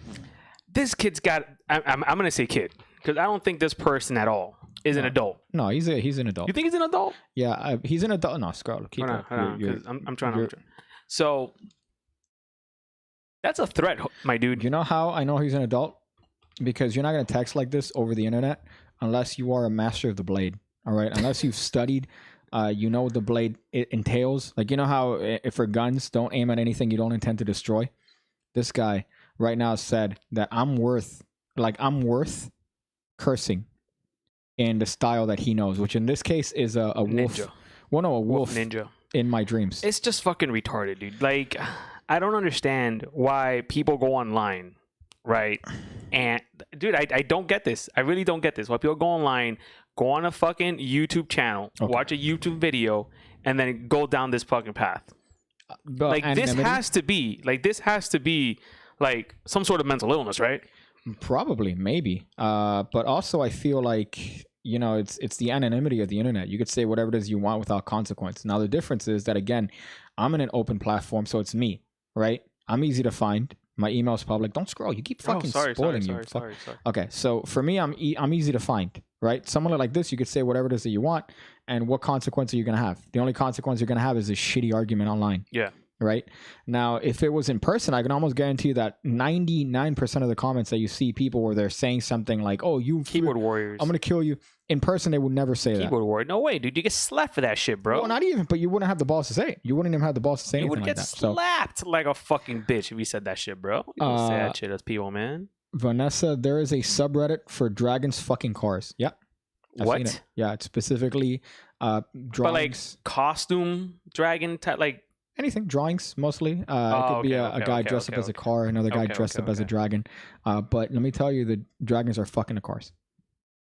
This kid's got. I'm gonna say kid because I don't think this person at all is an adult.
No, he's an adult.
You think he's an adult?
Yeah, he's an adult. No, scroll. Keep
Hold on,
it.
'cause I'm trying to. So that's a threat, my dude.
You know how I know he's an adult? Because you're not gonna text like this over the internet unless you are a master of the blade. All right, unless you've studied. You know what the blade it entails. Like you know how if for guns, don't aim at anything you don't intend to destroy. This guy right now said that I'm worth like I'm worth cursing in the style that he knows, which in this case is a wolf.
Ninja.
Well, no, a wolf
ninja
in my dreams.
It's just fucking retarded, dude. Like, I don't understand why people go online, right? And dude, I don't get this. I really don't get this. Why people go online, go on a fucking YouTube channel, watch a YouTube video, and then go down this fucking path. Like this has to be like some sort of mental illness, right?
Probably, maybe. But also I feel like, you know, it's the anonymity of the internet. You could say whatever it is you want without consequence. Now the difference is that, again, I'm in an open platform, so it's me, right? I'm easy to find. My email's public. Don't scroll. You keep fucking spoiling you.
Sorry.
Okay, so for me, I'm easy to find, right? Someone like this, you could say whatever it is that you want, and what consequence are you gonna have? The only consequence you're gonna have is a shitty argument online.
Yeah.
Right now, if it was in person, I can almost guarantee you that 99% of the comments that you see, people where they're saying something like, "Oh, you
keyboard warriors,
I'm gonna kill you." In person, they would never say that.
Keyboard warrior, no way, dude. You get slapped for that shit, bro.
Well, not even, but you wouldn't have the balls to say it. You wouldn't even have the balls to say anything like that.
You would get slapped like a fucking bitch if you said that shit, bro. You don't say that shit as people, man.
Vanessa, there is a subreddit for dragons fucking cars. Yeah.
What?
Yeah, it's specifically drawings.
But like costume dragon type, like
anything, drawings mostly. It could be a guy dressed up as a car, another guy dressed up as a dragon. But let me tell you, the dragons are fucking the cars.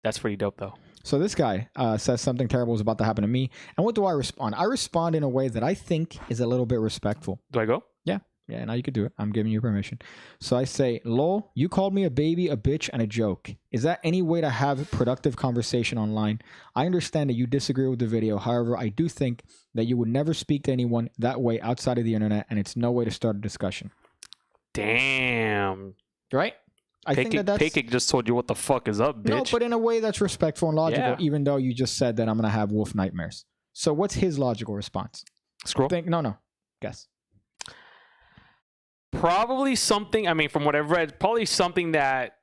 That's pretty dope, though.
So this guy says something terrible is about to happen to me. And what do I respond? I respond in a way that I think is a little bit respectful.
Do I go?
Yeah. Yeah, now you could do it. I'm giving you permission. So I say, lol, you called me a baby, a bitch, and a joke. Is that any way to have productive conversation online? I understand that you disagree with the video. However, I do think that you would never speak to anyone that way outside of the internet, and it's no way to start a discussion.
Damn.
Right? I think that's...
Paycake just told you what the fuck is up, bitch.
No, but in a way that's respectful and logical, even though you just said that I'm going to have wolf nightmares. So what's his logical response?
Scroll?
No. Guess.
Probably something, I mean, from what I've read, probably something that,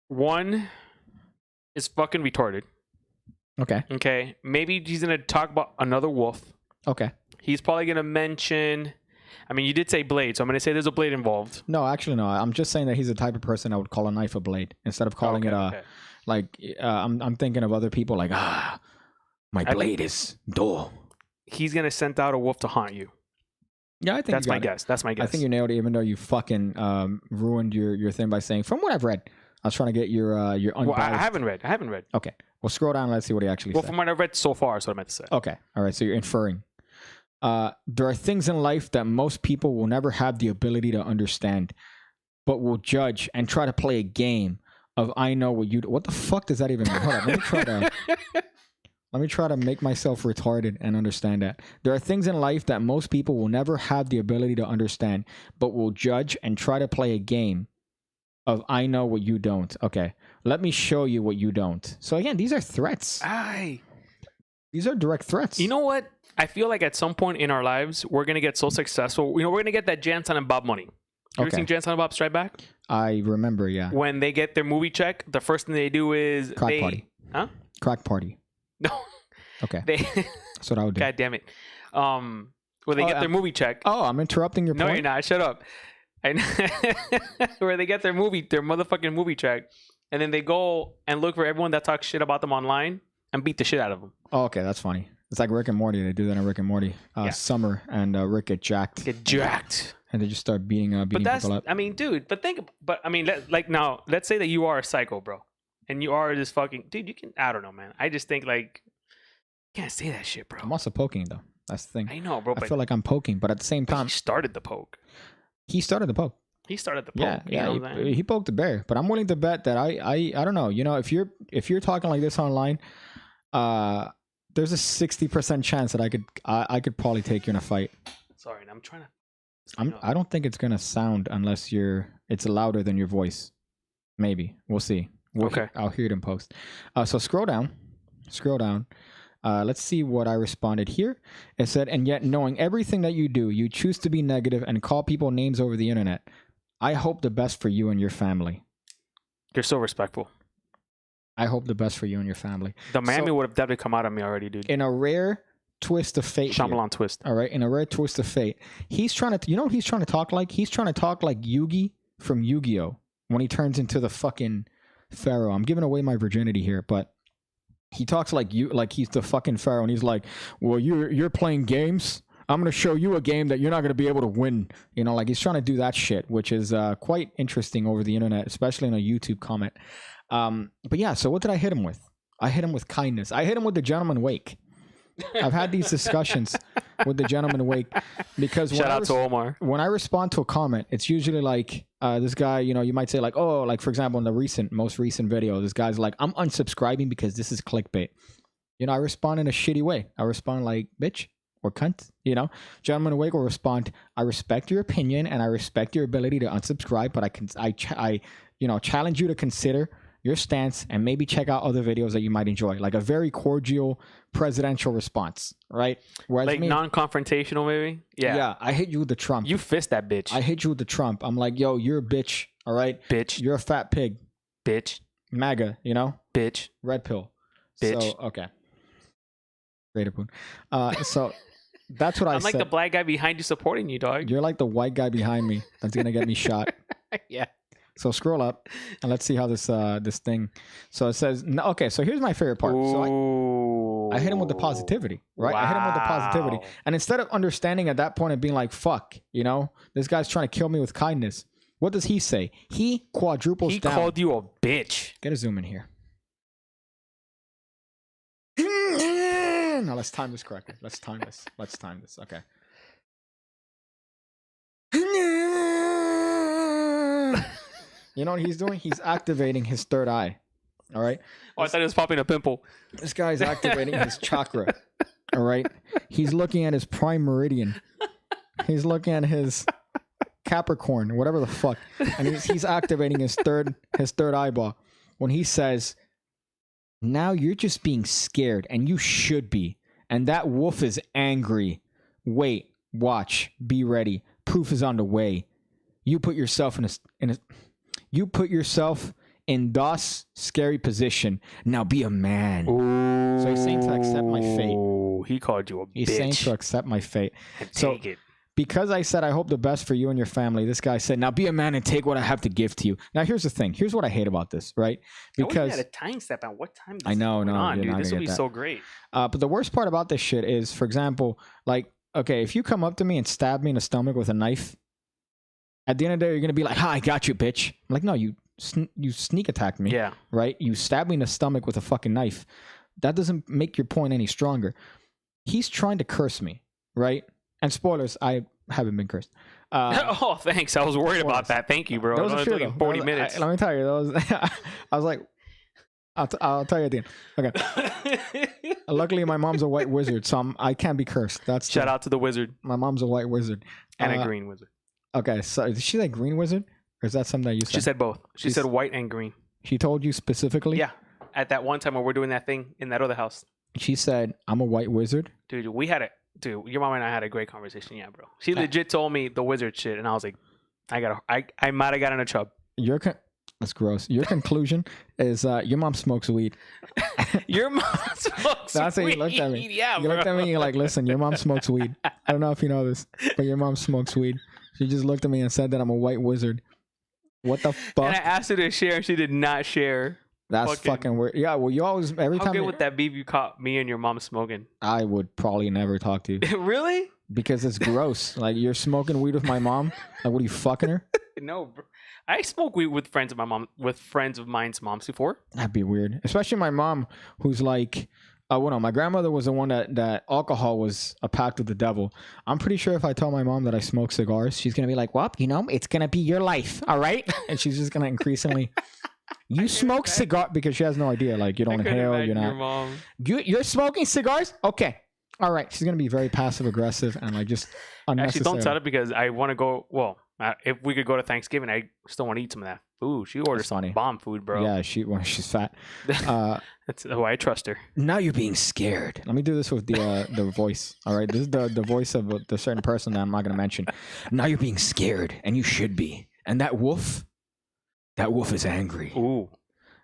one, is fucking retarded. Okay. Maybe he's going to talk about another wolf.
Okay.
He's probably going to mention... I mean, you did say blade, so I'm going to say there's a blade involved.
No, actually, no. I'm just saying that he's the type of person that would call a knife a blade instead of calling it a... Like, I'm thinking of other people like, my blade is dull.
He's going to send out a wolf to haunt you.
Yeah, I think
that's my guess. That's my guess.
I think you nailed it, even though you fucking ruined your thing by saying, from what I've read. I was trying to get your unbiased...
Well, I haven't read.
Okay. Well, scroll down and let's see what he actually said.
Well, from what I've read so far, is what I meant to say.
Okay. All right, so you're inferring. There are things in life that most people will never have the ability to understand, but will judge and try to play a game of I know what you do. What the fuck does that even mean? Hold on, let me try to make myself retarded and understand that. There are things in life that most people will never have the ability to understand, but will judge and try to play a game of I know what you don't. Okay, let me show you what you don't. So again, these are threats. These are direct threats.
You know what? I feel like at some point in our lives, we're going to get so successful. You know, we're going to get that Jan Silent Bob money. You ever seen Jan Silent Bob Strike Back?
I remember, yeah.
When they get their movie check, the first thing they do is...
Crack party.
Huh?
Crack party.
No.
Okay. That's what I would do.
God damn it. Where they get their movie check.
Oh, I'm interrupting your point?
No, you're not. Shut up. Where they get their motherfucking movie check, and then they go and look for everyone that talks shit about them online and beat the shit out of them.
Oh, okay. That's funny. It's like Rick and Morty. They do that in Rick and Morty. Summer and Rick get jacked. And they just start beating people up.
I mean, dude, let's say that you are a psycho, bro. And you are this fucking... Dude, you can... I don't know, man. I just think, like... You can't say that shit, bro.
I'm also poking, though. That's the thing.
I know, bro.
I feel like I'm poking, but at the same time...
He started the poke.
He started the poke.
Yeah,
he poked the bear. But I'm willing to bet that I don't know. You know, if you're talking like this online... there's a 60% chance that I could probably take you in a fight.
Sorry, I'm trying to...
I don't think it's gonna sound unless it's louder than your voice. Maybe we'll see. I'll hear it in post. So scroll down. Let's see what I responded here. It said, and yet knowing everything that you do, you choose to be negative and call people names over the internet. I hope the best for you and your family.
You're so respectful.
I hope the best for you and your family.
The Miami would have definitely come out of me already, dude.
In a rare twist of fate.
Shyamalan twist.
All right. In a rare twist of fate. He's trying to, you know what he's trying to talk like? He's trying to talk like Yugi from Yu-Gi-Oh! when he turns into the fucking pharaoh. I'm giving away my virginity here, but he talks like he's the fucking pharaoh, and he's like, well, you're playing games. I'm going to show you a game that you're not going to be able to win. You know, like he's trying to do that shit, which is quite interesting over the internet, especially in a YouTube comment. But yeah, so what did I hit him with? I hit him with kindness. I hit him with the gentleman wake. I've had these discussions with the gentleman wake because
shout out to Omar.
When I respond to a comment, it's usually like this guy, you know, you might say like, oh, like for example, in the most recent video, this guy's like, I'm unsubscribing because this is clickbait. You know, I respond in a shitty way. I respond like, bitch. Or cunt, you know. Gentleman awake will respond, I respect your opinion and I respect your ability to unsubscribe, but I challenge you to consider your stance and maybe check out other videos that you might enjoy. Like a very cordial presidential response, right? Whereas
like non-confrontational, maybe. Yeah,
I hit you with the Trump.
You fist that bitch.
I hit you with the Trump. I'm like, yo, you're a bitch, all right?
Bitch.
You're a fat pig.
Bitch.
MAGA, you know?
Bitch.
Red pill.
Bitch.
So, okay. Raider Poon. So that's what I said.
I'm like the black guy behind you supporting you, dog.
You're like the white guy behind me that's gonna get me shot.
Yeah.
So scroll up and let's see how this thing. So it says, okay. So here's my favorite part. So I hit him with the positivity, right?
Wow.
I hit him with the positivity, and instead of understanding at that point and being like, "Fuck," you know, this guy's trying to kill me with kindness. What does he say? He quadruples down.
He called you a bitch.
Get a zoom in here. Now let's time this correctly. Let's time this. Okay. You know what he's doing? He's activating his third eye. All right.
Oh, I thought he was popping a pimple.
This guy's activating his chakra. All right. He's looking at his prime meridian. He's looking at his Capricorn, whatever the fuck, and he's activating his third eyeball when he says, now you're just being scared, and you should be. And that wolf is angry. Wait, watch, be ready. Proof is on the way. You put yourself in this scary position. Now be a man.
Ooh,
so he's saying to accept my fate.
He called you a bitch.
He's saying to accept my fate.
Take it.
Because I said I hope the best for you and your family, this guy said, now be a man and take what I have to give to you. Now here's the thing. Here's what I hate about this, right? Because
I had a time step on what time.
I know,
dude. This would be so great.
But the worst part about this shit is, for example, like, okay, if you come up to me and stab me in the stomach with a knife, at the end of the day, you're gonna be like, "Ha, I got you, bitch." I'm like, no, you sneak attacked me.
Yeah.
Right? You stabbed me in the stomach with a fucking knife. That doesn't make your point any stronger. He's trying to curse me, right? And spoilers, I haven't been cursed.
Oh, thanks. I was worried about that. Thank you, bro.
That was a few,
40 minutes.
Let me tell you, I was like, I'll tell you at the end. Okay. Luckily, my mom's a white wizard, so I can't be cursed.
Shout out to the wizard.
My mom's a white wizard.
And a green wizard.
Okay, so did she say green wizard? Or is that something that you said?
She said both. She said white and green.
She told you specifically?
Yeah. At that one time when we're doing that thing in that other house.
She said, I'm a white wizard?
Dude, your mom and I had a great conversation. Yeah, bro. She legit told me the wizard shit, and I was like, I might have gotten a chub.
That's gross. Your conclusion is your mom smokes weed.
Your mom smokes weed.
That's how you looked at me.
Yeah,
you looked at me and you're like, listen, your mom smokes weed. I don't know if you know this, but your mom smokes weed. She just looked at me and said that I'm a white wizard. What the fuck?
And I asked her to share, and she did not share.
That's fucking weird. Yeah, well, you always, every time.
How good would that be if you caught me and your mom smoking?
I would probably never talk to you.
Really?
Because it's gross. Like, you're smoking weed with my mom? Like, what are you, fucking her?
No, bro. I smoke weed with friends of mine's moms before.
That'd be weird. Especially my mom, who's like, well, no, my grandmother was the one that alcohol was a pact with the devil. I'm pretty sure if I tell my mom that I smoke cigars, she's going to be like, well, it's going to be your life, all right? And she's just going to increasingly... You smoke cigar because she has no idea. Like, you don't inhale. You're not.
Your mom.
You're smoking cigars? Okay. All right. She's going to be very passive aggressive and like just unnecessary.
Actually, don't tell her because I want to go. Well, if we could go to Thanksgiving, I still want to eat some of that food. She orders some bomb food, bro.
Yeah, she's fat.
That's who I trust her.
Now you're being scared. Let me do this with the voice. All right. This is the voice of the certain person that I'm not going to mention. Now you're being scared, and you should be. And that wolf is angry.
Ooh.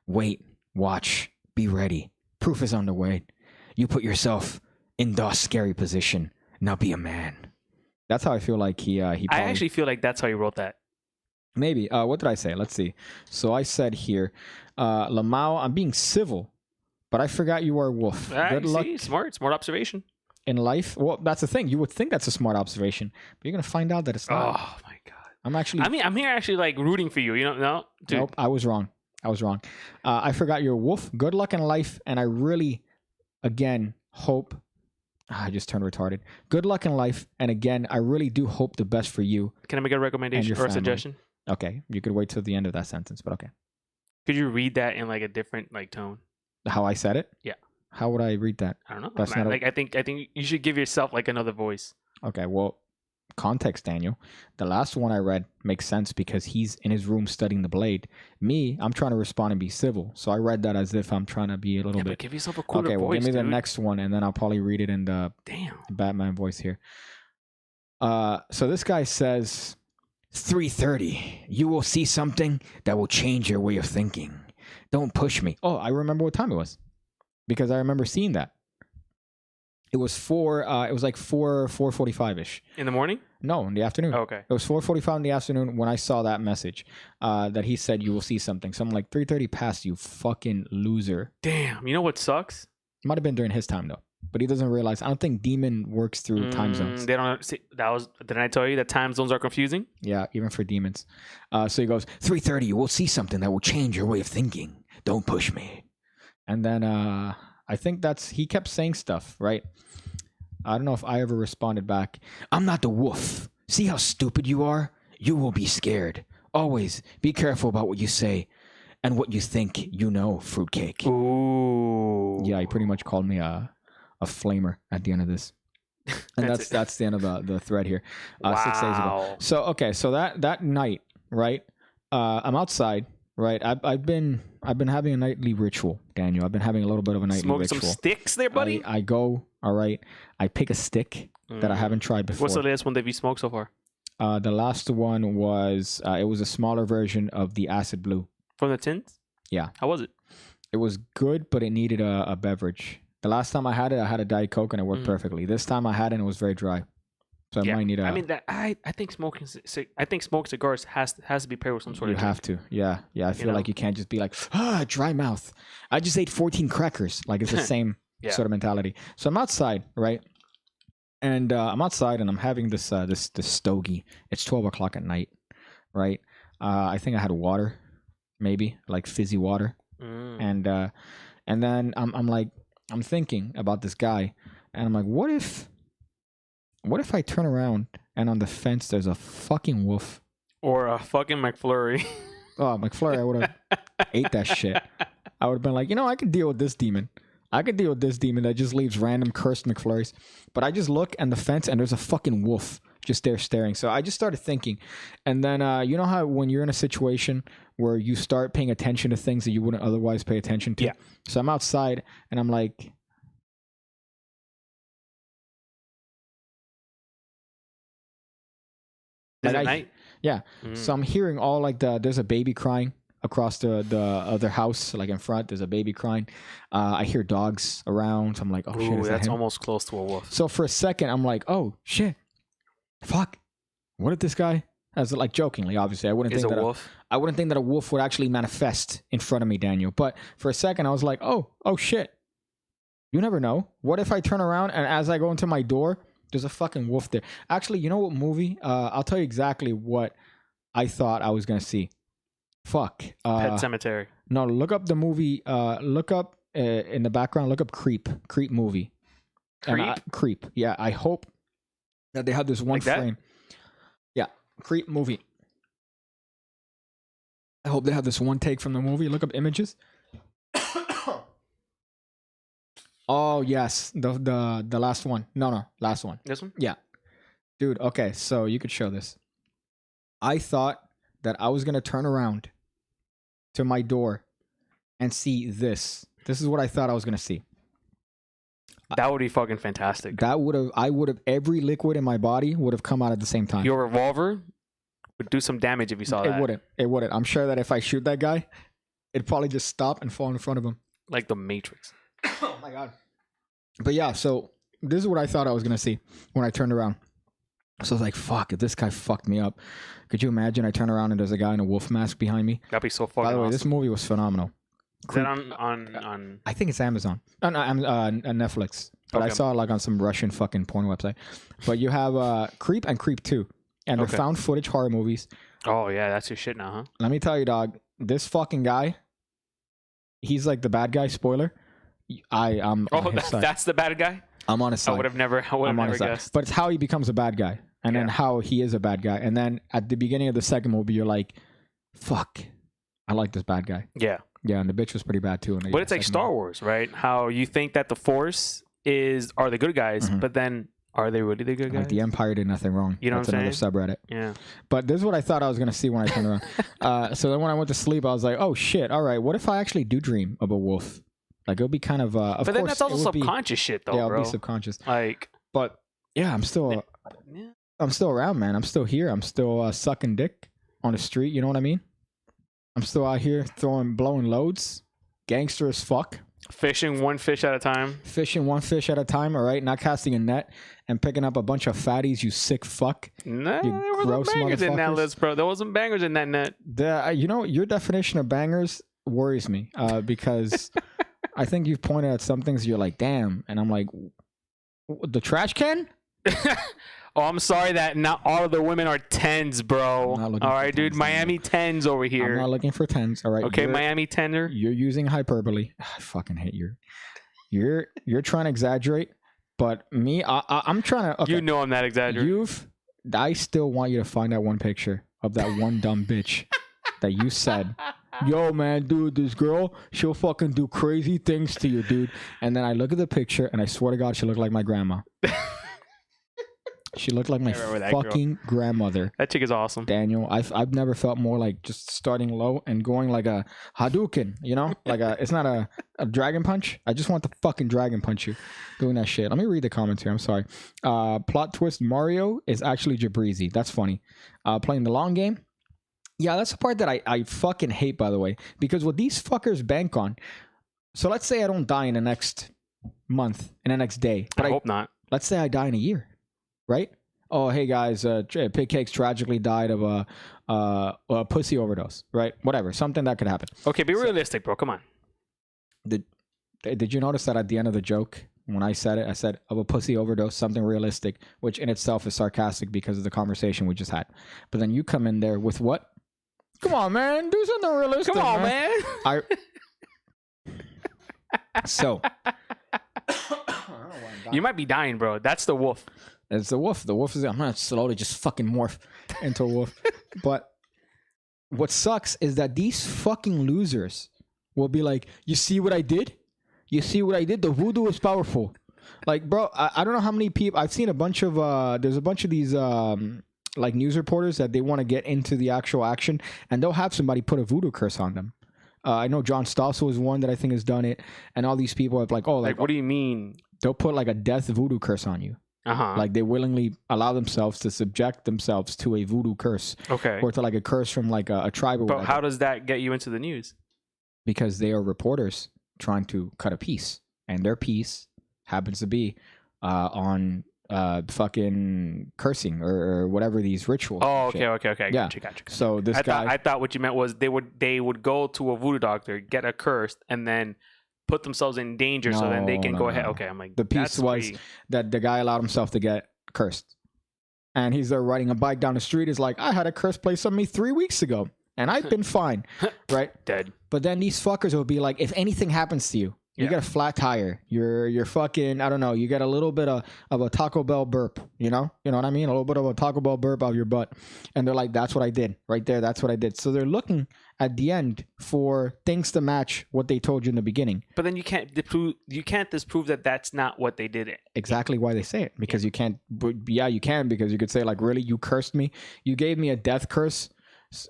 Wait, watch, be ready. Proof is on the way. You put yourself in the scary position. Now be a man. That's how I feel like he
I actually feel like that's how he wrote that.
Maybe. What did I say? Let's see. So I said here, Lamau, I'm being civil, but I forgot you are a wolf. Good luck
smart observation
in life. Well, that's the thing. You would think that's a smart observation, but you're gonna find out that it's not.
Oh my god. I'm here actually like rooting for you. You know, no, dude.
Nope. I was wrong. I forgot you're a wolf. Good luck in life, and I really, again, hope. I just turned retarded. Good luck in life, and again, I really do hope the best for you.
Can I make a recommendation or a suggestion?
Okay, you could wait till the end of that sentence, but okay.
Could you read that in like a different like tone?
How I said it?
Yeah.
How would I read that?
I don't know. That's not like I think you should give yourself like another voice.
Okay, well, context, Daniel. The last one I read makes sense because he's in his room studying the blade. Me, I'm trying to respond and be civil, so I read that as if I'm trying to be a little bit.
But give yourself a cooler voice.
Okay, well, give me
the
next one, and then I'll probably read it in the Batman voice here. So this guy says, 3:30. You will see something that will change your way of thinking. Don't push me. Oh, I remember what time it was because I remember seeing that. It was 4:45 ish.
In the morning?
No, in the afternoon.
Oh, okay.
It was 4:45 in the afternoon when I saw that message that he said you will see something. So I'm like 3:30 past, you fucking loser.
Damn. You know what sucks?
Might have been during his time though, but he doesn't realize. I don't think Demon works through time zones.
They don't see that was. Didn't I tell you that time zones are confusing?
Yeah, even for demons. So he goes 3:30. You will see something that will change your way of thinking. Don't push me. And then I think he kept saying stuff, right? I don't know if I ever responded back. I'm not the wolf. See how stupid you are? You will be scared. Always be careful about what you say and what you think you know, fruitcake.
Ooh.
Yeah, he pretty much called me a flamer at the end of this. And that's the end of the thread here.
Wow.
6 days ago. So, okay, so that night, right? I'm outside. Right, I've been having a nightly ritual, Daniel. I've been having a little bit of a nightly ritual.
Smoke some sticks there, buddy.
I go, all right. I pick a stick that I haven't tried before.
What's the last one that you smoked so far?
The last one was it was a smaller version of the acid blue
from the tins.
Yeah,
how was it?
It was good, but it needed a beverage. The last time I had it, I had a Diet Coke and it worked perfectly. This time I had it and it was very dry. So I might need a.
I mean, I think smoking cigars has to be paired with some sort of.
You have to, yeah. I feel like you can't just be like, dry mouth. I just ate 14 crackers. Like it's the same sort of mentality. So I'm outside, right? And I'm outside and I'm having this stogie. It's 12 o'clock at night, right? I think I had water, maybe like fizzy water, and then I'm thinking about this guy, and I'm like, what if I turn around and on the fence there's a fucking wolf?
Or a fucking McFlurry.
Oh, McFlurry, I would have ate that shit. I would have been like, I could deal with this demon. That just leaves random cursed McFlurries. But I just look and the fence and there's a fucking wolf just there staring. So I just started thinking. And then, you know how when you're in a situation where you start paying attention to things that you wouldn't otherwise pay attention to?
Yeah.
So I'm outside and I'm like...
Is it night?
Yeah. So I'm hearing all like there's a baby crying across the other house, like in front. There's a baby crying. I hear dogs around. So I'm like, oh shit, is that
that's
him?
almost close to a wolf.
So for a second, I'm like, oh shit, fuck. What if this guy? As like jokingly, obviously, I wouldn't think that a wolf would actually manifest in front of me, Daniel. But for a second, I was like, oh shit. You never know. What if I turn around and as I go into my door, there's a fucking wolf there. Actually, you know what movie? I'll tell you exactly what I thought I was going to see. Fuck.
Pet Cemetery.
No, look up the movie. Look up in the background, look up Creep. Creep movie.
Creep?
Creep. Yeah, I hope that they have this one
like
frame. Yeah, Creep movie. I hope they have this one take from the movie. Look up images. Oh yes, the last one. No, last one.
This one?
Yeah, dude. Okay, so you could show this. I thought that I was gonna turn around to my door and see this. This is what I thought I was gonna see.
That would be fucking fantastic.
I would have every liquid in my body would have come out at the same time.
Your revolver would do some damage if you saw that.
It wouldn't. I'm sure that if I shoot that guy, it'd probably just stop and fall in front of him.
Like the Matrix.
Oh my god. But yeah, so this is what I thought I was gonna see when I turned around. So I was like, fuck, if this guy fucked me up. Could you imagine I turn around and there's a guy in a wolf mask behind me?
That'd be so fucking
By the way,
awesome.
this movie was phenomenal.
Is that on
I think it's Amazon. No, Netflix. But I saw it like on some Russian fucking porn website. But you have Creep and Creep 2. And they're found footage horror movies.
Oh, yeah, that's your shit now, huh?
Let me tell you, dog, this fucking guy, he's like the bad guy, spoiler. I'm on his side.
That's the bad guy?
I'm on his side.
I would have never guessed.
But it's how he becomes a bad guy. And then how he is a bad guy. And then at the beginning of the second movie, you're like, fuck, I like this bad guy.
Yeah.
Yeah, and the bitch was pretty bad too.
But it's like Star Wars, right? How you think that the Force are the good guys, but then are they really the good guys?
Like the Empire did nothing wrong.
You know
That's
what I'm
another
saying?
subreddit.
Yeah.
But this is what I thought I was going to see when I turned around. So then when I went to sleep, I was like, oh shit, all right, what if I actually do dream of a wolf? Like it would be kind of
but then that's also subconscious shit though,
yeah,
bro.
It'll be subconscious.
Like,
but yeah, I'm still around, man. I'm still here. I'm still sucking dick on the street. You know what I mean? I'm still out here blowing loads. Gangster as fuck.
Fishing one fish at a time.
Fishing one fish at a time, all right? Not casting a net and picking up a bunch of fatties, you sick fuck.
No, there wasn't bangers in that list, bro. There wasn't bangers in that net.
You know, your definition of bangers worries me because I think you've pointed at some things you're like, damn. And I'm like, the trash can?
Oh, I'm sorry that not all of the women are 10s, bro. All right, dude. Miami 10s over here.
I'm not looking for 10s. All right.
Okay, Miami 10er.
You're using hyperbole. I fucking hate you. You're trying to exaggerate, but me, I'm trying to. Okay.
You know I'm not exaggerating.
I still want you to find that one picture of that one dumb bitch that you said, yo, man, dude, this girl, she'll fucking do crazy things to you, dude. And then I look at the picture, and I swear to God, she looked like my grandma. She looked like my fucking grandmother.
That chick is awesome.
Daniel, I've never felt more like just starting low and going like a Hadouken, you know? Like it's not a dragon punch. I just want to fucking dragon punch you doing that shit. Let me read the comments here. I'm sorry. Plot twist, Mario is actually Jabrizi. That's funny. Playing the long game. Yeah, that's the part that I fucking hate, by the way. Because what these fuckers bank on. So let's say I don't die in the next month, in the next day. But
I hope not.
Let's say I die in a year. Right? Oh, hey guys, Pig Cakes tragically died of a pussy overdose. Right? Whatever. Something that could happen.
Okay, be realistic, bro. Come on.
Did you notice that at the end of the joke, when I said it, I said of a pussy overdose, something realistic, which in itself is sarcastic because of the conversation we just had. But then you come in there with what? Come on, man. Do something realistic.
Come on, man.
So.
You might be dying, bro. That's the wolf.
It's the wolf. The wolf is. I'm gonna slowly just fucking morph into a wolf. But what sucks is that these fucking losers will be like, "You see what I did? You see what I did? The voodoo is powerful." Like, bro, I don't know how many people. I've seen a bunch of. There's a bunch of these like news reporters that they want to get into the actual action, and they'll have somebody put a voodoo curse on them. I know John Stossel is one that I think has done it, and all these people have like, oh,
like what do you mean?
They'll put like a death voodoo curse on you. Like they willingly allow themselves to subject themselves to a voodoo curse.
Okay.
Or to like a curse from like a tribe or whatever.
But how does that get you into the news?
Because they are reporters trying to cut a piece. And their piece happens to be on fucking cursing or whatever these rituals.
Oh, okay.
Yeah.
Gotcha.
So this guy...
I thought what you meant was they would go to a voodoo doctor, get a curse, and then put themselves in danger so then they can go ahead. Okay, I'm like,
the piece was that the guy allowed himself to get cursed. And he's there riding a bike down the street. He's like, I had a curse placed on me 3 weeks ago and I've been fine. Right?
Dead.
But then these fuckers will be like, if anything happens to you, you get a flat tire. You're fucking, I don't know, you get a little bit of a Taco Bell burp, you know? You know what I mean? A little bit of a Taco Bell burp out of your butt. And they're like, that's what I did. Right there, that's what I did. So they're looking at the end for things to match what they told you in the beginning.
But then you can't disprove that that's not what they did.
Exactly why they say it. Because you can't, yeah, you can, because you could say like, really, you cursed me? You gave me a death curse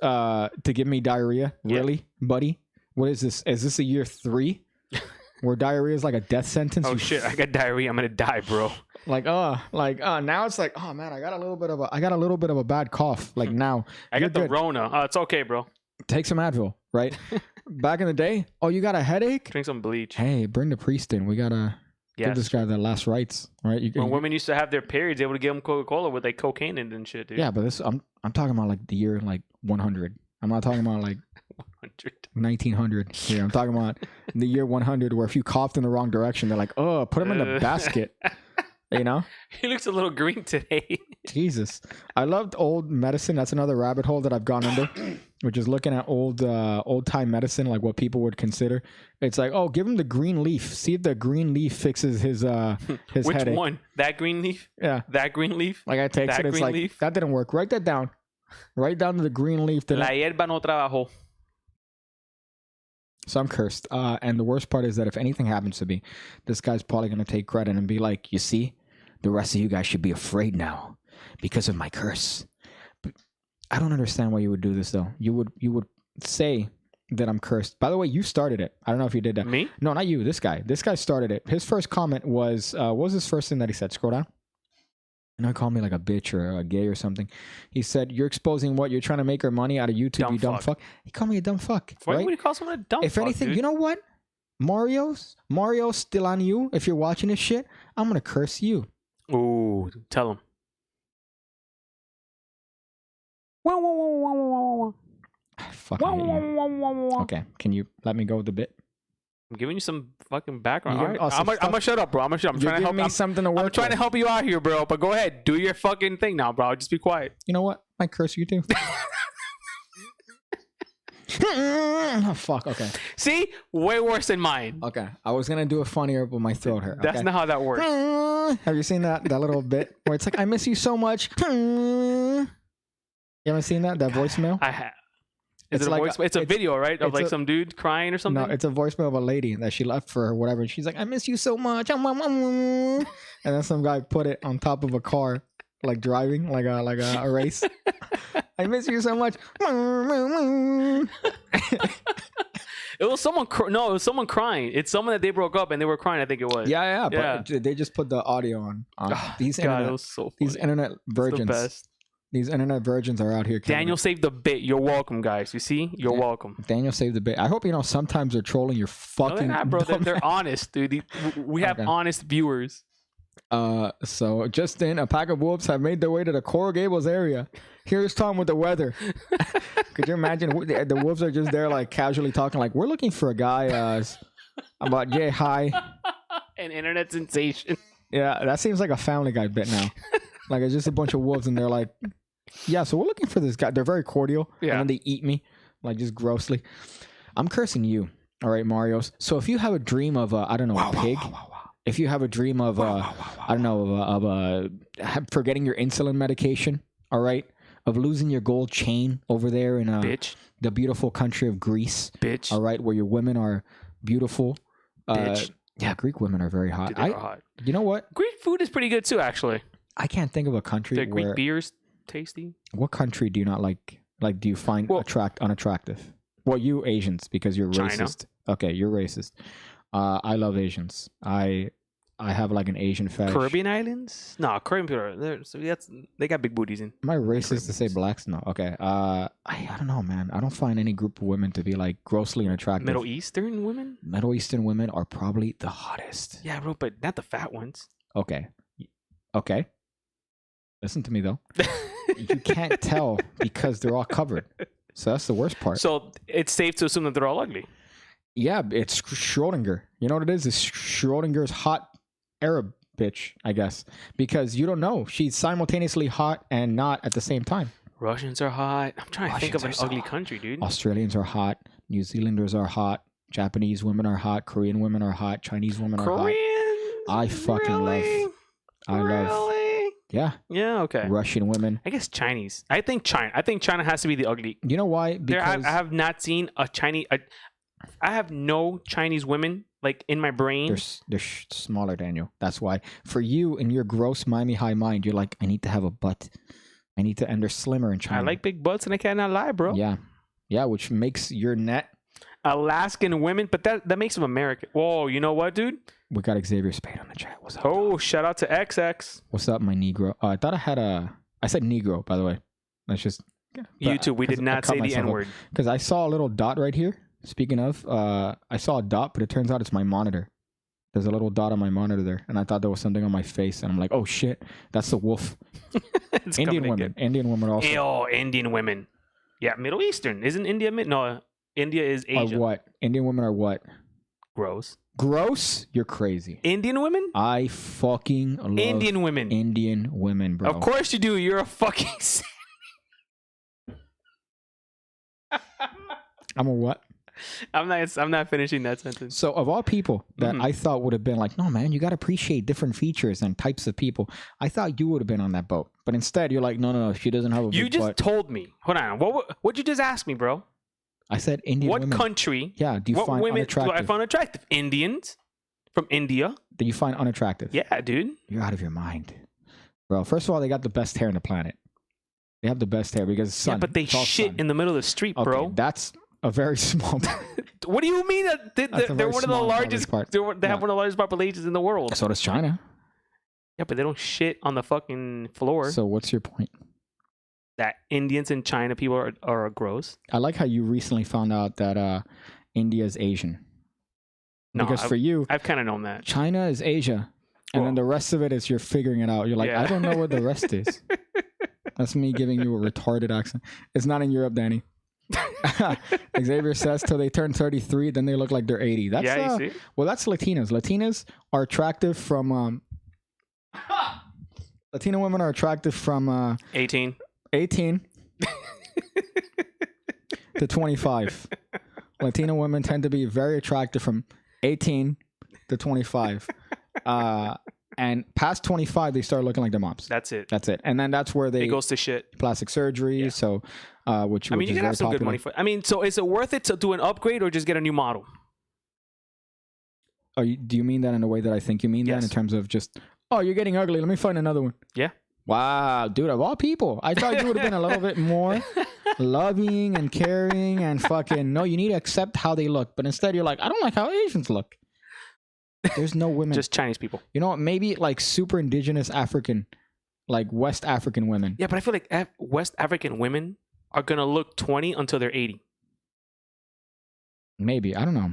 to give me diarrhea? Really, buddy? What is this? Is this a year 3? Where diarrhea is like a death sentence.
Oh shit! I got diarrhea. I'm gonna die, bro.
Now it's like, oh man, I got a little bit of a bad cough. Like now,
I got the Rona. It's okay, bro.
Take some Advil, right? Back in the day, oh, you got a headache?
Drink some bleach.
Hey, bring the priest in. We gotta Give this guy the last rites, right?
When women used to have their periods, they would give them Coca-Cola with like cocaine in it and shit, dude.
Yeah, but I'm talking about like the year like 100. I'm not talking about like 1900 here. I'm talking about the year 100, where if you coughed in the wrong direction, they're like, oh, put him in a basket. You know?
He looks a little green today.
Jesus. I loved old medicine. That's another rabbit hole that I've gone under, which is looking at old time medicine, like what people would consider. It's like, oh, give him the green leaf. See if the green leaf fixes his
Which
headache.
one? That green leaf?
Yeah.
That green leaf?
Like I take it, it's like, leaf? That didn't work. Write that down. Write down to the green leaf.
La hierba no trabajó.
So I'm cursed. And the worst part is that if anything happens to me, this guy's probably going to take credit and be like, you see, the rest of you guys should be afraid now because of my curse. But I don't understand why you would do this, though. You would say that I'm cursed. By the way, you started it. I don't know if you did that.
Me?
No, not you. This guy. This guy started it. His first comment was, what was his first thing that he said? Scroll down. And he called me like a bitch or a gay or something. He said, you're exposing what? You're trying to make her money out of YouTube, you dumb fuck. He called me a dumb fuck.
Why
right?
would you call someone a dumb fuck,
If anything,
dude?
you know what? Mario's still on you. If you're watching this shit, I'm going to curse you.
Ooh, tell him.
Okay, can you let me go with the bit?
I'm giving you some fucking background.
You
All right.
give-
I'm gonna shut up, bro. I'm gonna shut up. I'm
You're
trying to
giving
help
me something to work
I'm trying to
with.
help you out here, bro. But go ahead, do your fucking thing now, bro. Just be quiet.
You know what? I curse you too. Oh, fuck. Okay.
See, way worse than mine.
Okay. I was gonna do it funnier, but my throat hurt.
That's
okay?
not how that works.
Have you seen that little bit where it's like, I miss you so much? You haven't seen that voicemail?
I have. Is
It's
it a
like
voice? It's a video, right? Of
it's
like
a-
some dude crying or something.
No, it's a voicemail of a lady that she left for or whatever. And she's like, I miss you so much. And then some guy put it on top of a car, like driving, like a race. I miss you so much.
It was someone. No, it was someone crying. It's someone that they broke up and they were crying. I think it was.
Yeah.
Yeah.
But they just put the audio on. These
God,
internet,
it was so funny.
these internet
It's the
virgins.
best.
These internet virgins are out here.
Daniel saved the bit. You're welcome, guys. You see, you're welcome.
Daniel saved the bit. I hope you know. Sometimes they're trolling your
No,
fucking.
they're not, bro. They're
dumb-
honest, dude. We have
Okay.
honest viewers.
So just in, a pack of wolves have made their way to the Coral Gables area. Here's Tom with the weather. Could you imagine? The wolves are just there, like casually talking, like, we're looking for a guy. About hi.
An internet sensation.
Yeah, that seems like a Family Guy bit now. Like it's just a bunch of wolves, and they're like, yeah. So we're looking for this guy. They're very cordial.
Yeah.
And then they eat me, like just grossly. I'm cursing you. All right, Marios. So if you have a dream of I don't know, a pig. If you have a dream of I don't know, forgetting your insulin medication, all right, of losing your gold chain over there in
Bitch.
the beautiful country of Greece,
Bitch.
all right, where your women are beautiful.
Bitch.
Yeah, Greek women are very hot.
Dude, they are hot.
You know what?
Greek food is pretty good too, actually.
I can't think of a country
Their Greek
where.
beers tasty.
What country do you not like? Like, do you find unattractive? Well, you Asians, because you're
China.
racist. Okay, you're racist. I love Asians. I have like an Asian fetish.
Caribbean islands? No, Caribbean people they got big booties in.
Am I racist to say blacks? No. Okay. I don't know, man. I don't find any group of women to be like grossly unattractive.
Middle Eastern women?
Middle Eastern women are probably the hottest.
Yeah, bro, but not the fat ones.
Okay. Listen to me though. You can't tell because they're all covered. So that's the worst part.
So it's safe to assume that they're all ugly.
Yeah, it's Schrodinger. You know what it is? It's Schrodinger's hot Arab bitch, I guess. Because you don't know. She's simultaneously hot and not at the same time.
Russians are hot. I'm trying to think of an ugly country, dude.
Australians are hot. New Zealanders are hot. Japanese women are hot. Korean women are hot. Chinese women are hot.
Koreans?
I fucking
really?
love. I love. Yeah.
Yeah, okay.
Russian women.
I guess Chinese. I think China has to be the ugly.
You know why? Because
I have not seen a Chinese. I have no Chinese women like in my brain.
they're smaller, Daniel. That's why. For you, in your gross Miami high mind, you're like, I need to have a butt. And they're slimmer in China.
I like big butts, and I cannot lie, bro.
Yeah, which makes your net.
Alaskan women, but that makes them American. Whoa, you know what, dude?
We got Xavier Spade on the chat. What's up?
Oh, shout out to XX.
What's up, my Negro? I thought I had I said Negro, by the way. That's just.
You too. We did not say the N word.
Because I saw a little dot right here. Speaking of, I saw a dot, but it turns out it's my monitor. There's a little dot on my monitor there, and I thought there was something on my face, and I'm like, oh shit, that's the wolf. Indian women. Indian women also.
Ew, Indian women. Yeah, Middle Eastern. Isn't India No, India is Asia.
Are what? Indian women are what?
Gross.
Gross? You're crazy.
Indian women?
I fucking love
Indian women.
Indian women, bro.
Of course you do. You're a fucking...
I'm a what?
I'm not finishing that sentence.
So of all people that I thought would have been like, no, man, you got to appreciate different features and types of people. I thought you would have been on that boat. But instead, you're like, no, she doesn't have a big
You just
butt.
told me. Hold on. What'd you just ask me, bro?
I said Indian women.
What country?
Yeah, do you
what
find
women
unattractive?
do I find attractive? Indians from India.
Do you find unattractive?
Yeah, dude.
You're out of your mind. Bro, first of all, they got the best hair on the planet. They have the best hair because it's sun.
Yeah, but they shit in the middle of the street, bro.
That's a very small...
What do you mean that they're one of the largest... They have one of the largest populations in the world.
So does China.
Yeah, but they don't shit on the fucking floor.
So what's your point?
That Indians and China people are gross.
I like how you recently found out that India is Asian.
No,
because for you...
I've kind of known that.
China is Asia. And then the rest of it is you're figuring it out. You're like, I don't know what the rest is. That's me giving you a retarded accent. It's not in Europe, Danny. Xavier says till they turn 33, then they look like they're 80. That's
you see?
Well, that's Latinas. Latinas are attractive from Latina women are attractive from
18
to 25. Latina women tend to be very attractive from 18 to 25. And past 25, they start looking like their moms.
That's it.
And then that's where it
goes to shit.
Plastic surgery. Yeah. So, which
you
is
can
very
have some
popular.
good money for. So is it worth it to do an upgrade or just get a new model?
Do you mean that in a way that I think you mean that in terms of just, you're getting ugly, let me find another one?
Yeah.
Wow, dude, of all people, I thought you would have been a little bit more loving and caring and fucking, no, you need to accept how they look. But instead, you're like, I don't like how Asians look. There's no women.
Just Chinese people. You
know what? Maybe like super indigenous African, like West African women.
Yeah, but I feel like West African women are going to look 20 until they're 80.
Maybe. I don't know.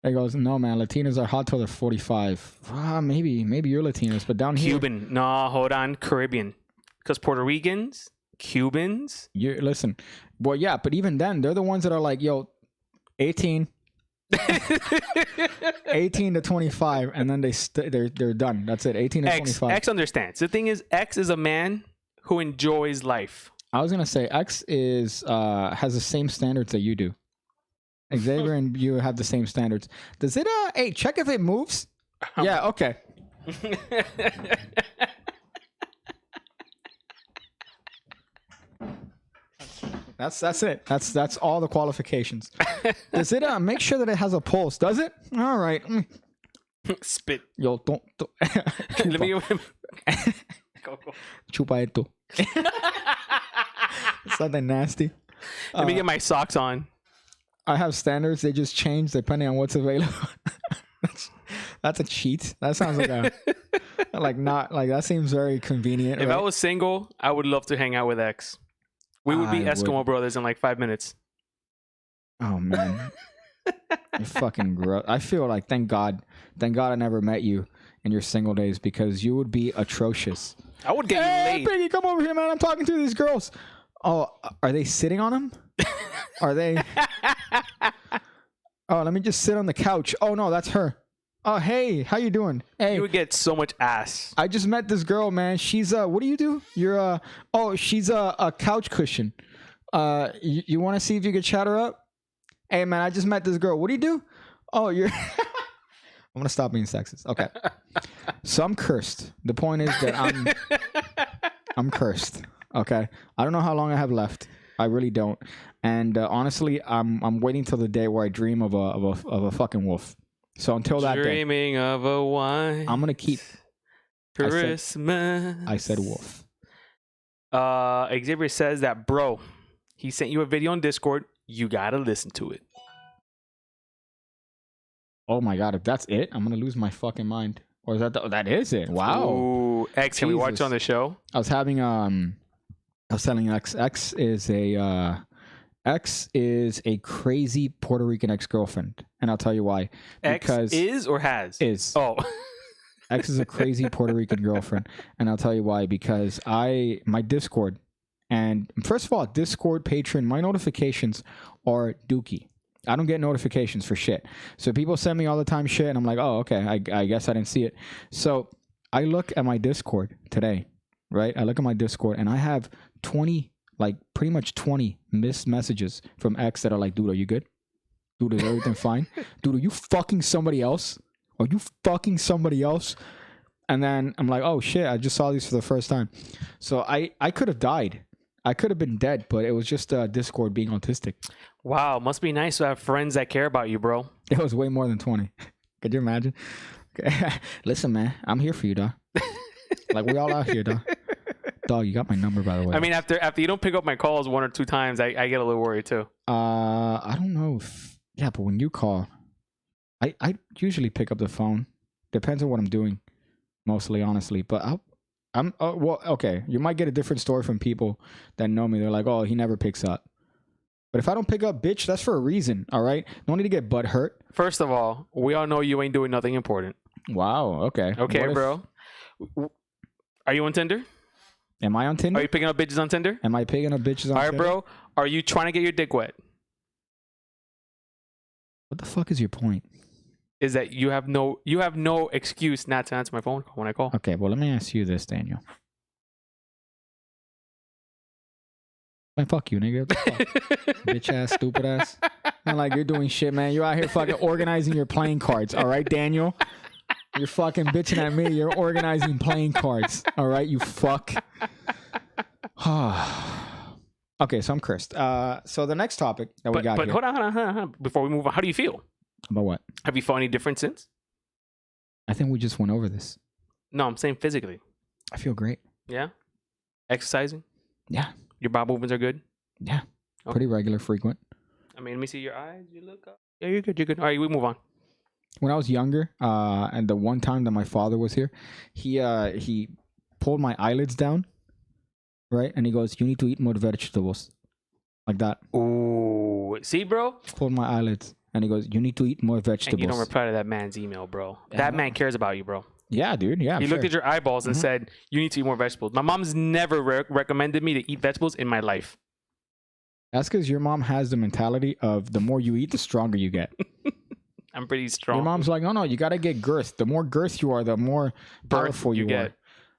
He goes, no, man, Latinas are hot till they're 45. Maybe you're Latinas, but down here.
Cuban. No, hold on. Caribbean. Because Puerto Ricans, Cubans.
Listen. Well, yeah, but even then, they're the ones that are like, yo, 18. 18 to 25, and then they're done. That's it. 18 to 25.
X understands. The thing is, X is a man who enjoys life.
I was gonna say X is has the same standards that you do. Xavier and you have the same standards. Does it? Hey, check if it moves. Yeah. Okay. That's it. That's all the qualifications. Does it make sure that it has a pulse? Does it? All right.
Spit.
Yo, don't.
Let me go.
Chupa esto. Something nasty.
Let me get my socks on.
I have standards. They just change depending on what's available. That's a cheat. That sounds like that seems very convenient.
If
right?
I was single, I would love to hang out with X. We would be Eskimo brothers in like 5 minutes.
Oh man, you're fucking gross. I feel like thank God I never met you in your single days because you would be atrocious.
I would get you laid.
Piggy, come over here, man. I'm talking to these girls. Oh, are they sitting on him? Are they? Oh, let me just sit on the couch. Oh no, that's her. Oh, hey, how you doing? Hey.
You would get so much ass.
I just met this girl, man. She's what do you do? You're she's a couch cushion. You want to see if you could chat her up? Hey, man, I just met this girl. What do you do? Oh, you're I'm going to stop being sexist. Okay. So I'm cursed. The point is that I'm cursed. Okay. I don't know how long I have left. I really don't. And honestly, I'm waiting till the day where I dream of a fucking wolf. So until that day,
dreaming of a wine.
I'm gonna keep
Christmas.
I said wolf.
Xavier says that, bro, he sent you a video on Discord. You gotta listen to it.
Oh my god! If that's it, I'm gonna lose my fucking mind. Or is that is it? Wow.
Ooh, X, can we watch on the show?
I was telling X is a X is a crazy Puerto Rican ex-girlfriend, and I'll tell you why.
Because X is or has?
Is.
Oh.
X is a crazy Puerto Rican girlfriend, and I'll tell you why. Because my Discord, and first of all, Discord patron, my notifications are dookie. I don't get notifications for shit. So people send me all the time shit, and I'm like, oh, okay, I guess I didn't see it. So I look at my Discord today, right? I look at my Discord, and I have 20, like pretty much 20 missed messages from X that are like, dude, are you good? Dude, is everything fine? Dude, are you fucking somebody else? Are you fucking somebody else? And then I'm like, oh shit, I just saw these for the first time. So I could have died. I could have been dead, but it was just Discord being autistic.
Wow, must be nice to have friends that care about you, bro.
It was way more than 20. Could you imagine? Okay. Listen, man, I'm here for you, dog. Like, we all out here, dog. Dog, you got my number, by the way.
I mean, after you don't pick up my calls 1 or 2 times, I get a little worried too.
I don't know if... Yeah, but when you call... I usually pick up the phone. Depends on what I'm doing, mostly, honestly. But well, okay. You might get a different story from people that know me. They're like, oh, he never picks up. But if I don't pick up, bitch, that's for a reason, all right? No need to get butt hurt.
First of all, we all know you ain't doing nothing important.
Wow, okay.
Okay, bro. Are you on Tinder?
Am I on Tinder?
Are you picking up bitches on Tinder?
Am I picking up bitches on Tinder?
All right, bro. Are you trying to get your dick wet?
What the fuck is your point?
Is that you have no excuse not to answer my phone call when I call.
Okay, well, let me ask you this, Daniel. Man, fuck you, nigga. What the fuck? Bitch ass, stupid ass. Not like you're doing shit, man. You're out here fucking organizing your playing cards, all right, Daniel? You're fucking bitching at me. You're organizing playing cards, all right, you fuck. Okay, so I'm Chris. So the next topic that we got here.
Hold on. Before we move on, how do you feel?
About what?
Have you felt any different since?
I think we just went over this.
No, I'm saying physically.
I feel great.
Yeah? Exercising?
Yeah.
Your bowel movements are good?
Yeah.
Okay.
Pretty regular, frequent.
I mean, let me see your eyes. You look up. Yeah, you're good. All right, we move on.
When I was younger, and the one time that my father was here, he pulled my eyelids down, right? And he goes, you need to eat more vegetables. Like that.
Ooh. See, bro?
Pulled my eyelids. And he goes, you need to eat more vegetables.
And you don't reply to that man's email, bro. Yeah, that man cares about you, bro.
Yeah, dude. Yeah,
he looked at your eyeballs and said, you need to eat more vegetables. My mom's never recommended me to eat vegetables in my life.
That's because your mom has the mentality of the more you eat, the stronger you get.
I'm pretty strong.
Your mom's like, no, you got to get girth. The more girth you are, the more powerful you get.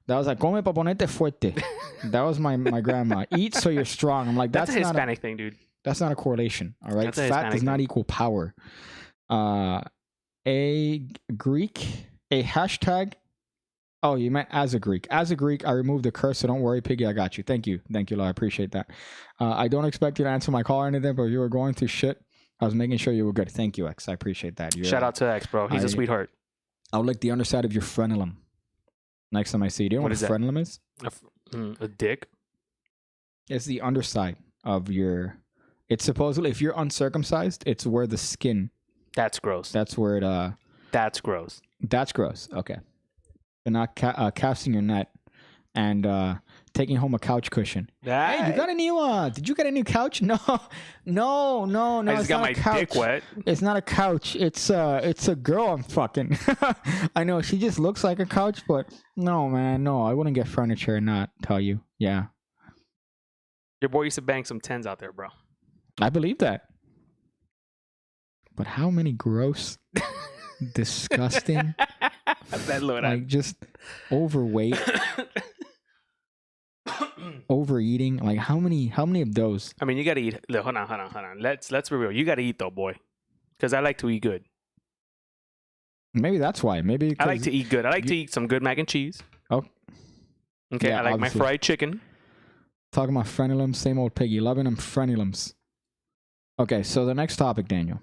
That was like, come pa ponerte fuerte. That was my grandma. Eat so you're strong. I'm like, that's
a Hispanic thing, dude.
That's not a correlation, all right? Fat does not equal power. A hashtag. Oh, you meant as a Greek. As a Greek, I removed the curse, so don't worry, Piggy. I got you. Thank you, Lord. I appreciate that. I don't expect you to answer my call or anything, but if you were going through shit, I was making sure you were good. Thank you, X. I appreciate that.
Shout out to X, bro. He's a sweetheart.
I'll lick the underside of your frenulum next time I see you. Do you know what a frenulum is?
A dick?
It's the underside of your... It's supposedly, if you're uncircumcised, it's where the skin...
That's gross.
That's where it...
That's gross.
That's gross. Okay. But not casting your net and taking home a couch cushion. Hey, you got a new... Did you get a new couch? No.
I just got my dick wet.
It's not a couch. It's a girl I'm fucking. I know, she just looks like a couch, but no, man. No, I wouldn't get furniture and not tell you. Yeah.
Your boy used to bang some 10s out there, bro.
I believe that. But how many gross, disgusting, like just overweight, overeating, like how many of those?
I mean, you gotta eat. Look, hold on. Let's be real. You gotta eat though, boy. Because I like to eat good.
Maybe that's why. Maybe
I like to eat good. I like to eat some good mac and cheese.
Oh.
Okay, yeah, I like obviously. My fried chicken.
Talking about frenulums, same old Piggy. Loving them frenulums. Okay, so the next topic, Daniel.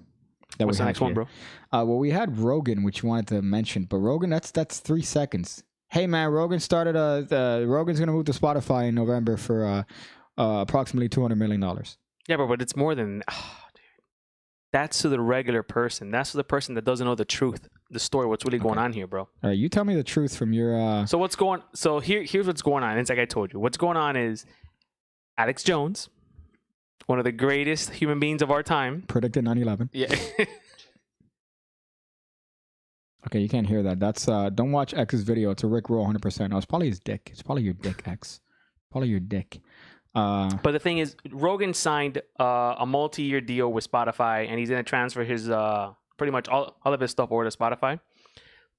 What's the next one, bro?
Well, we had Rogan, which you wanted to mention, but Rogan, that's 3 seconds. Hey, man, Rogan started Rogan's gonna move to Spotify in November for approximately $200 million.
Yeah, but it's more than. Dude. That's to the regular person. That's to the person that doesn't know the truth, the story, what's really going on here, bro.
All right, you tell me the truth from your.
So here's what's going on. It's like I told you. What's going on is Alex Jones one of the greatest human beings of our time.
Predicted 9/11.
Yeah.
Okay, you can't hear that. That's don't watch X's video. It's a Rick roll 100%. No, it's probably his dick. It's probably your dick, X. Probably your dick.
But the thing is, Rogan signed a multi-year deal with Spotify, and he's going to transfer his pretty much all of his stuff over to Spotify.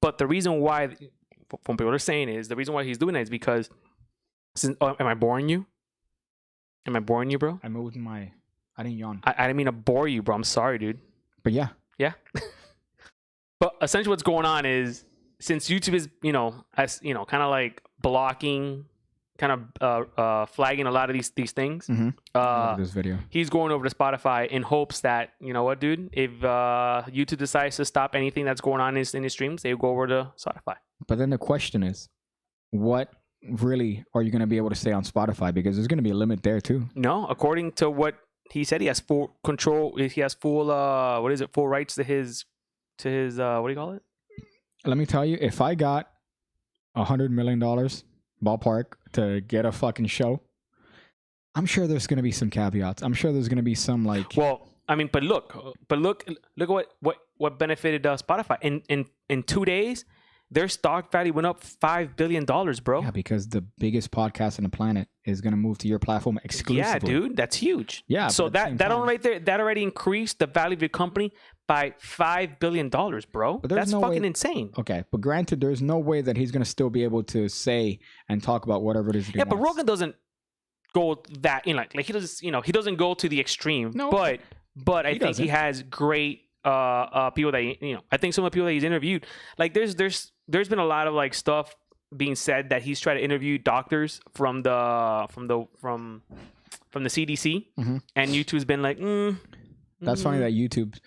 But the reason why, from people are saying, is the reason why he's doing that is because, am I boring you? Am I boring you, bro?
I moved I didn't yawn.
I didn't mean to bore you, bro. I'm sorry, dude.
But yeah.
Yeah. But essentially what's going on is, since YouTube is, kind of like blocking, kind of flagging a lot of these things.
Mm-hmm. I love this video.
He's going over to Spotify in hopes that, you know what, dude, if YouTube decides to stop anything that's going on in his streams, they'll go over to Spotify.
But then the question is, what really are you going to be able to say on Spotify? Because there's going to be a limit there too.
No, according to what he said, he has full control. He has full, full rights to his what do you call it?
Let me tell you, if I got $100 million ballpark to get a fucking show, I'm sure there's going to be some caveats. I'm sure there's going to be some like.
Well, I mean, but look at what benefited Spotify in 2 days. Their stock value went up $5 billion, bro.
Yeah, because the biggest podcast on the planet is going to move to your platform exclusively.
Yeah, dude, that's huge.
Yeah.
So that right there, that already increased the value of your company by $5 billion, bro. That's fucking insane.
Okay, but granted, there's no way that he's going to still be able to say and talk about whatever it is.
Yeah, but Rogan doesn't go that like he doesn't he doesn't go to the extreme. No, but I think he has great people that I think some of the people that he's interviewed, like there's been a lot of like stuff being said that he's tried to interview doctors from the CDC,
mm-hmm.
and YouTube's been like,
That's funny that YouTube.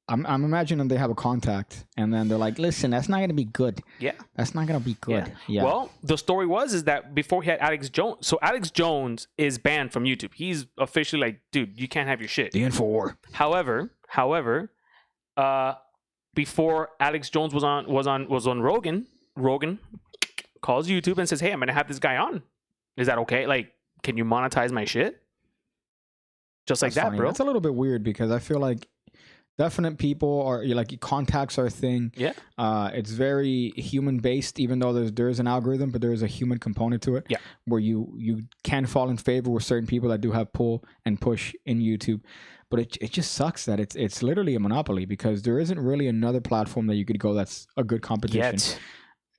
I'm imagining they have a contact, and then they're like, "Listen, that's not going to be good.
Yeah,
that's not going to be good." Yeah.
Well, the story is that before he had Alex Jones, so Alex Jones is banned from YouTube. He's officially like, dude, you can't have your shit.
The Infowar.
However, before Alex Jones was on Rogan calls YouTube and says, "Hey, I'm gonna have this guy on. Is that okay? Like, can you monetize my shit?" Just like that, bro.
That's a little bit weird because I feel like definite people are like contacts are a thing.
Yeah.
It's very human based, even though there is an algorithm, but there is a human component to it.
Yeah.
Where you can fall in favor with certain people that do have pull and push in YouTube. But it just sucks that it's literally a monopoly because there isn't really another platform that you could go that's a good competition.
Yet.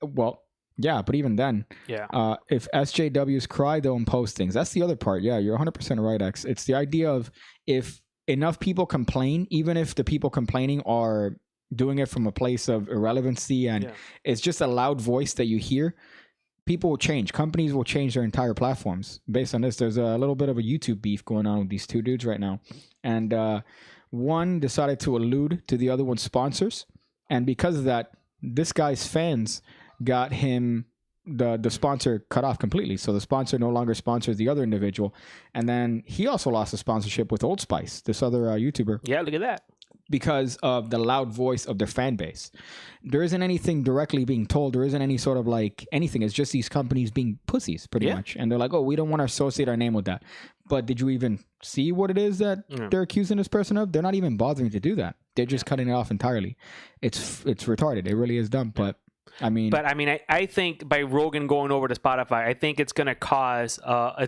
Well, yeah, but even then, if SJWs cry, they'll impose things. That's the other part. Yeah, you're 100% right, X. It's the idea of if enough people complain, even if the people complaining are doing it from a place of irrelevancy and it's just a loud voice that you hear, people will change. Companies will change their entire platforms based on this. There's a little bit of a YouTube beef going on with these two dudes right now. And one decided to allude to the other one's sponsors. And because of that, this guy's fans got him the sponsor cut off completely. So the sponsor no longer sponsors the other individual. And then he also lost a sponsorship with Old Spice, this other YouTuber.
Yeah, look at that.
Because of the loud voice of their fan base. There isn't anything directly being told. There isn't any sort of like anything. It's just these companies being pussies pretty much. And they're like, oh, we don't want to associate our name with that. But did you even see what it is that they're accusing this person of? They're not even bothering to do that. They're just cutting it off entirely. It's retarded. It really is dumb. But I think by Rogan going over to Spotify, I think it's gonna cause a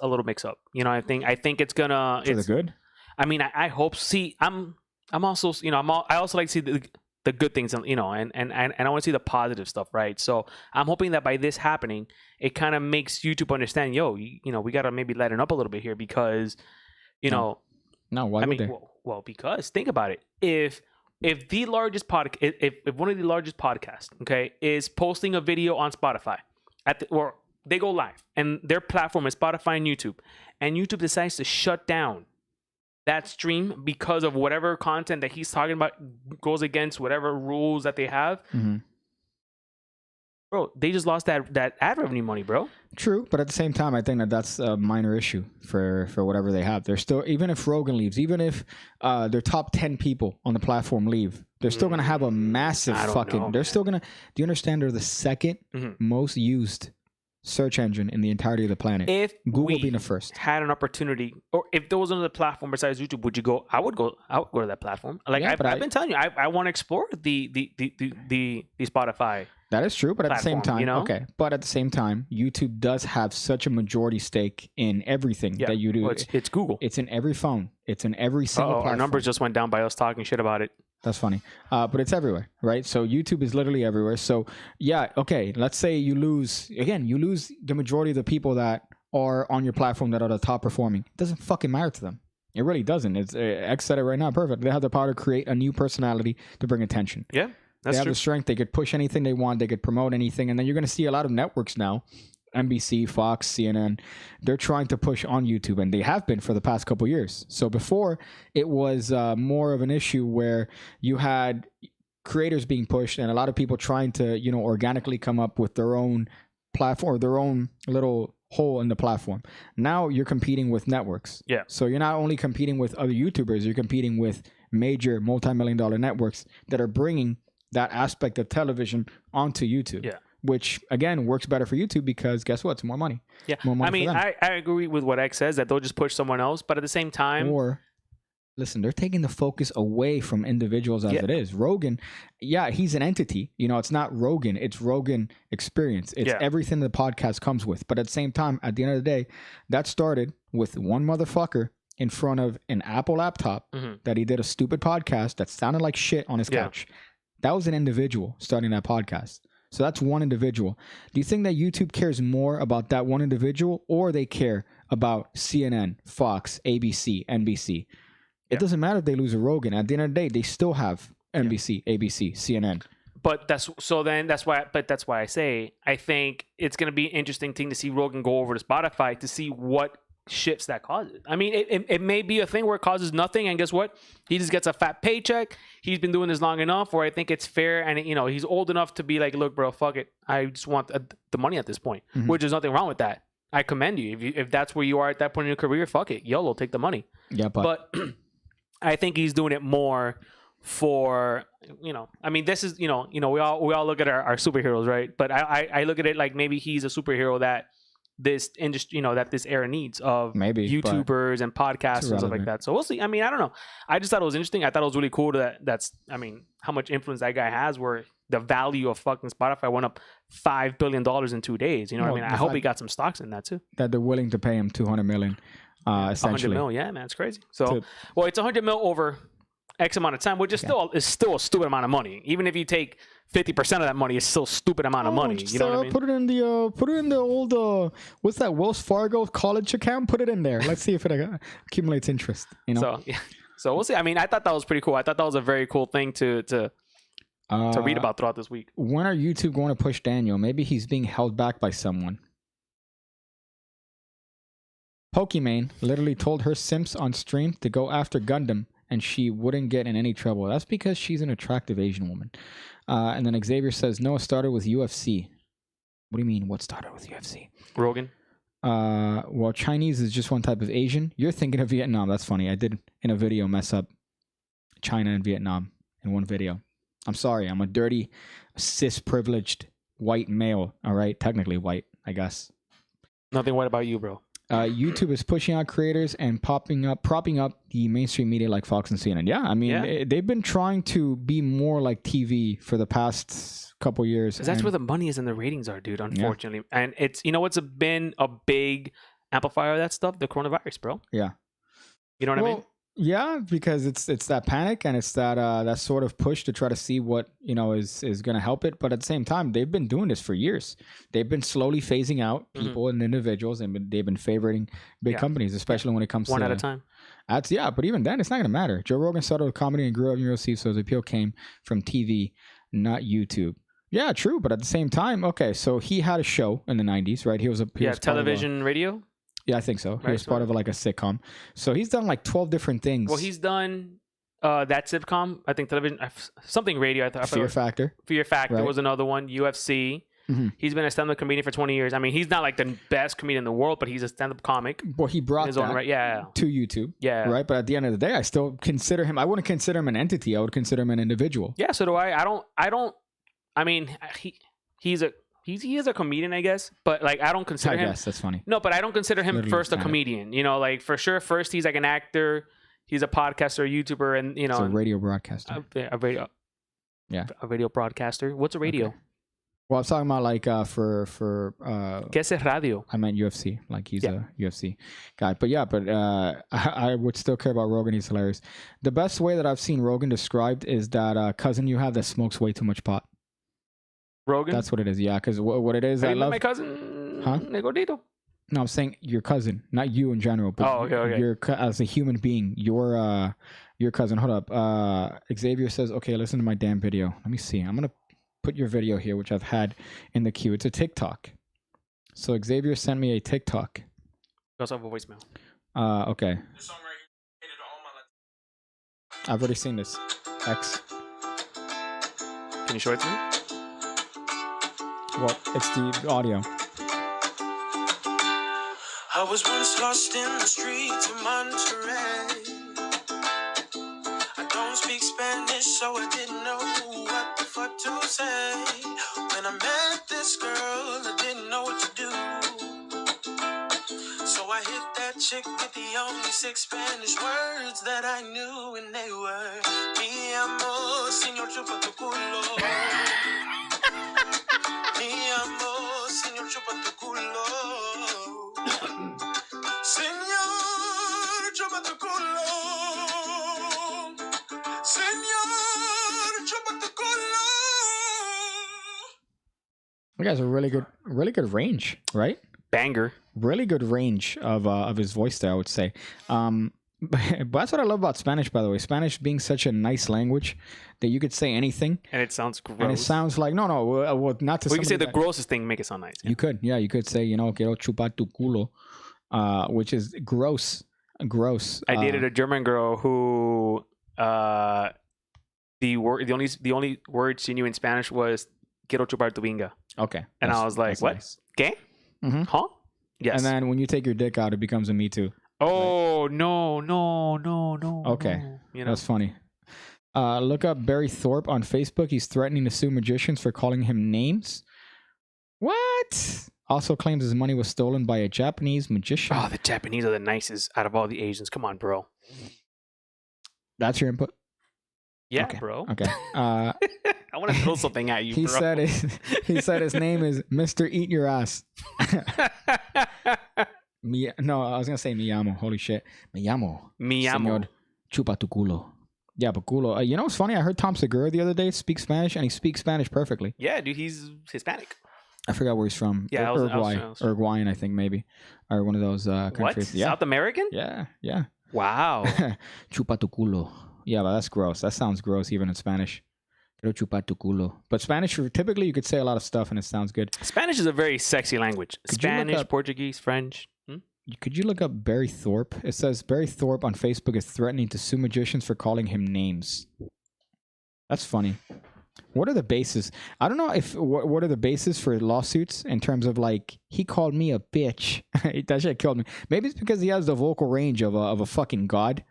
little mix up. I think it's gonna. For the good.
I mean, I hope. See, I'm also I also like to see the good things, and I want to see the positive stuff, right? So I'm hoping that by this happening, it kind of makes YouTube understand, we gotta maybe lighten up a little bit here because,
No, why would they?
Well, because think about it, if the largest if one of the largest podcasts, is posting a video on Spotify or they go live and their platform is Spotify and YouTube decides to shut down that stream because of whatever content that he's talking about goes against whatever rules that they have, bro, they just lost that ad revenue money, bro.
True, but at the same time, I think that's a minor issue for whatever they have. They're still, even if Rogan leaves, even if their top 10 people on the platform leave, they're still going to have a massive they're still going to, do you understand they're the second most used search engine in the entirety of the planet.
If
Google
we
being the first.
had an opportunity, or if there was another platform besides YouTube, would you go? I would go to that platform. Like
Yeah,
I've been telling you, I want to explore the Spotify.
That is true, but at the same
platform,
time,
you know?
okay. But at the same time, YouTube does have such a majority stake in everything that you do.
Well, it's Google.
It's in every phone. It's in every single platform.
Our numbers just went down by us talking shit about it.
That's funny. But it's everywhere, right? So YouTube is literally everywhere. So yeah, okay. Let's say you lose the majority of the people that are on your platform that are the top performing. It doesn't fucking matter to them. It really doesn't. It's X said it right now. Perfect. They have the power to create a new personality to bring attention.
Yeah, that's
they have
true.
the strength. They could push anything they want. They could promote anything. And then you're going to see a lot of networks now, NBC, Fox, CNN, they're trying to push on YouTube, and they have been for the past couple years. So before, it was more of an issue where you had creators being pushed and a lot of people trying to, organically come up with their own platform, their own little hole in the platform. Now you're competing with networks.
Yeah.
So you're not only competing with other YouTubers, you're competing with major multi-million-dollar networks that are bringing that aspect of television onto YouTube.
Yeah.
Which again works better for YouTube because guess what? It's more money.
Yeah.
More money for them.
I agree with what X says that they'll just push someone else, but at the same time,
Or listen, they're taking the focus away from individuals as it is. Rogan, he's an entity. It's not Rogan. It's Rogan Experience. It's everything the podcast comes with. But at the same time, at the end of the day, that started with one motherfucker in front of an Apple laptop that he did a stupid podcast that sounded like shit on his couch. That was an individual starting that podcast. So that's one individual. Do you think that YouTube cares more about that one individual, or they care about CNN, Fox, ABC, NBC? It doesn't matter if they lose a Rogan. At the end of the day, they still have NBC, ABC, CNN.
But that's why I say I think it's going to be an interesting thing to see Rogan go over to Spotify to see what shifts that causes. I mean, it may be a thing where it causes nothing, and guess what? He just gets a fat paycheck. He's been doing this long enough where I think it's fair, and he's old enough to be like, look, bro, fuck it. I just want the money at this point, which there's nothing wrong with that. I commend you. If that's where you are at that point in your career, fuck it. YOLO, take the money.
Yeah,
but I think he's doing it more for, I mean, this is, we all look at our superheroes, right? But I look at it like maybe he's a superhero that this industry, that this era needs of
maybe
YouTubers and podcasts and stuff like that. So we'll see. I mean, I don't know. I just thought it was interesting. I thought it was really cool how much influence that guy has, where the value of fucking Spotify went up $5 billion in 2 days. You know what I mean? I hope he got some stocks in that too.
That they're willing to pay him $200 million, essentially.
100 mil, yeah, man, it's crazy. So, it's 100 mil over X amount of time, which is still a stupid amount of money. Even if you take 50% of that money, it's still a stupid amount of money. You know what I mean?
Put it in the old what's that, Wells Fargo college account? Put it in there. Let's see if it accumulates interest.
So we'll see. I mean, I thought that was pretty cool. I thought that was a very cool thing to read about throughout this week.
When are YouTube going to push Daniel? Maybe he's being held back by someone. Pokimane literally told her simps on stream to go after Gundam, and she wouldn't get in any trouble. That's because she's an attractive Asian woman. And then Xavier says, no, it started with UFC. What do you mean, what started with UFC?
Rogan?
Well, Chinese is just one type of Asian. You're thinking of Vietnam. That's funny. I did, in a video, mess up China and Vietnam in one video. I'm sorry. I'm a dirty, cis-privileged white male. All right? Technically white, I guess.
Nothing white about you, bro.
YouTube is pushing out creators and propping up the mainstream media like Fox and CNN. Yeah, I mean, they've been trying to be more like TV for the past couple years.
Because that's where the money is and the ratings are, dude, unfortunately. Yeah. And it's, what's been a big amplifier of that stuff? The coronavirus, bro.
Yeah.
You know what I mean?
Yeah, because it's that panic and it's that sort of push to try to see what is going to help it. But at the same time, they've been doing this for years. They've been slowly phasing out people and individuals, and they've been favoring big companies, especially when it comes
one
to
at a time.
But even then, it's not going to matter. Joe Rogan started with comedy and grew up in UFC, so his appeal came from TV, not YouTube. Yeah, true. But at the same time, okay, so he had a show in the 90s, right? He was
television, radio.
Yeah, I think so. He was part of like a sitcom. So he's done like 12 different things.
Well, he's done that sitcom, I think television, something radio. I thought
Fear Factor.
Fear Factor was another one. UFC. Mm-hmm. He's been a stand-up comedian for 20 years. I mean, he's not like the best comedian in the world, but he's a stand-up comic.
Well, he brought
his own to
YouTube.
Yeah.
Right? But at the end of the day, I still consider him, I wouldn't consider him an entity. I would consider him an individual.
Yeah, so do I. I mean, he's a he is a comedian, I guess, but like I don't consider him.
That's funny.
No, but I don't consider him
Literally
first a
stand-up.
comedian. You know, like for sure, first he's like an actor, he's a podcaster, a YouTuber, and you know,
It's a radio broadcaster.
a radio.
Yeah.
A radio broadcaster. What's a radio?
Okay. Well, I was talking about like for
¿Qué es radio?
I meant UFC. Like he's a UFC guy. But yeah, I would still care about Rogan. He's hilarious. The best way that I've seen Rogan described is that cousin you have that smokes way too much pot.
Rogan?
That's what it is. Yeah, because what it is,
Have
I
you met
love
my cousin,
Huh?
El Gordito?
No, I'm saying your cousin, not you in general. But
Okay.
Your as a human being, your cousin. Hold up. Xavier says, "Okay, listen to my damn video. Let me see. I'm gonna put your video here, which I've had in the queue. It's a TikTok. So Xavier sent me a TikTok.
We also have a voicemail.
Okay. I've already seen this. X.
Can you show it to me?
Well, it's the audio.
I was once lost in the streets of Monterey. I don't speak Spanish, so I didn't know what the fuck to say. When I met this girl, I didn't know what to do. So I hit that chick with the only 6 Spanish words that I knew, and they were Mi amor, señor chupa tu culo. Mi amor, señor chupa tu culo. Señor chupa tu culo. Señor chupa tu culo.
You guys are really good range, right?
Banger.
Really good range of his voice there, I would say. But that's what I love about Spanish, by the way. Spanish being such a nice language that you could say anything.
And it sounds gross.
And it sounds like, well, not to
Well, you can say the
that,
grossest thing, make it sound nice.
Yeah. You could say, quiero chupar tu culo, which is gross.
I dated a German girl who the only word she knew in Spanish was quiero chupar tu vinga.
Okay.
And I was like, what?
Nice.
¿Qué?
Mm-hmm.
Huh? Yes.
And then when you take your dick out, it becomes a me too.
Oh, no.
Okay.
No. You know?
That's funny. Look up Barry Thorpe on Facebook. He's threatening to sue magicians for calling him names. What? Also claims his money was stolen by a Japanese magician.
Oh, the Japanese are the nicest out of all the Asians. Come on, bro.
That's your input?
Yeah,
Okay.
bro.
Okay.
I want to throw something at you,
He
bro.
said his name is Mr. Eat Your Ass. No, I was going to say me llamo. Holy shit. Me llamo. Señor chupa tu culo. Yeah, but culo. You know what's funny? I heard Tom Segura the other day speak Spanish, and he speaks Spanish perfectly.
Yeah, dude, he's Hispanic.
I forgot where he's from.
Yeah,
Uruguayan, I think, maybe. Or one of those countries.
What?
Yeah.
South American?
Yeah.
Wow.
Chupa tu culo. Yeah, but that's gross. That sounds gross even in Spanish. Quiero chupar tu culo. But Spanish, typically you could say a lot of stuff and it sounds good.
Spanish is a very sexy language.
Could you look
Spanish,
up-
Portuguese, French.
Could you look up Barry Thorpe? It says Barry Thorpe on Facebook is threatening to sue magicians for calling him names. That's funny. What are the bases? I don't know if what are the bases for lawsuits in terms of like he called me a bitch. That shit killed me. Maybe it's because he has the vocal range of a fucking god.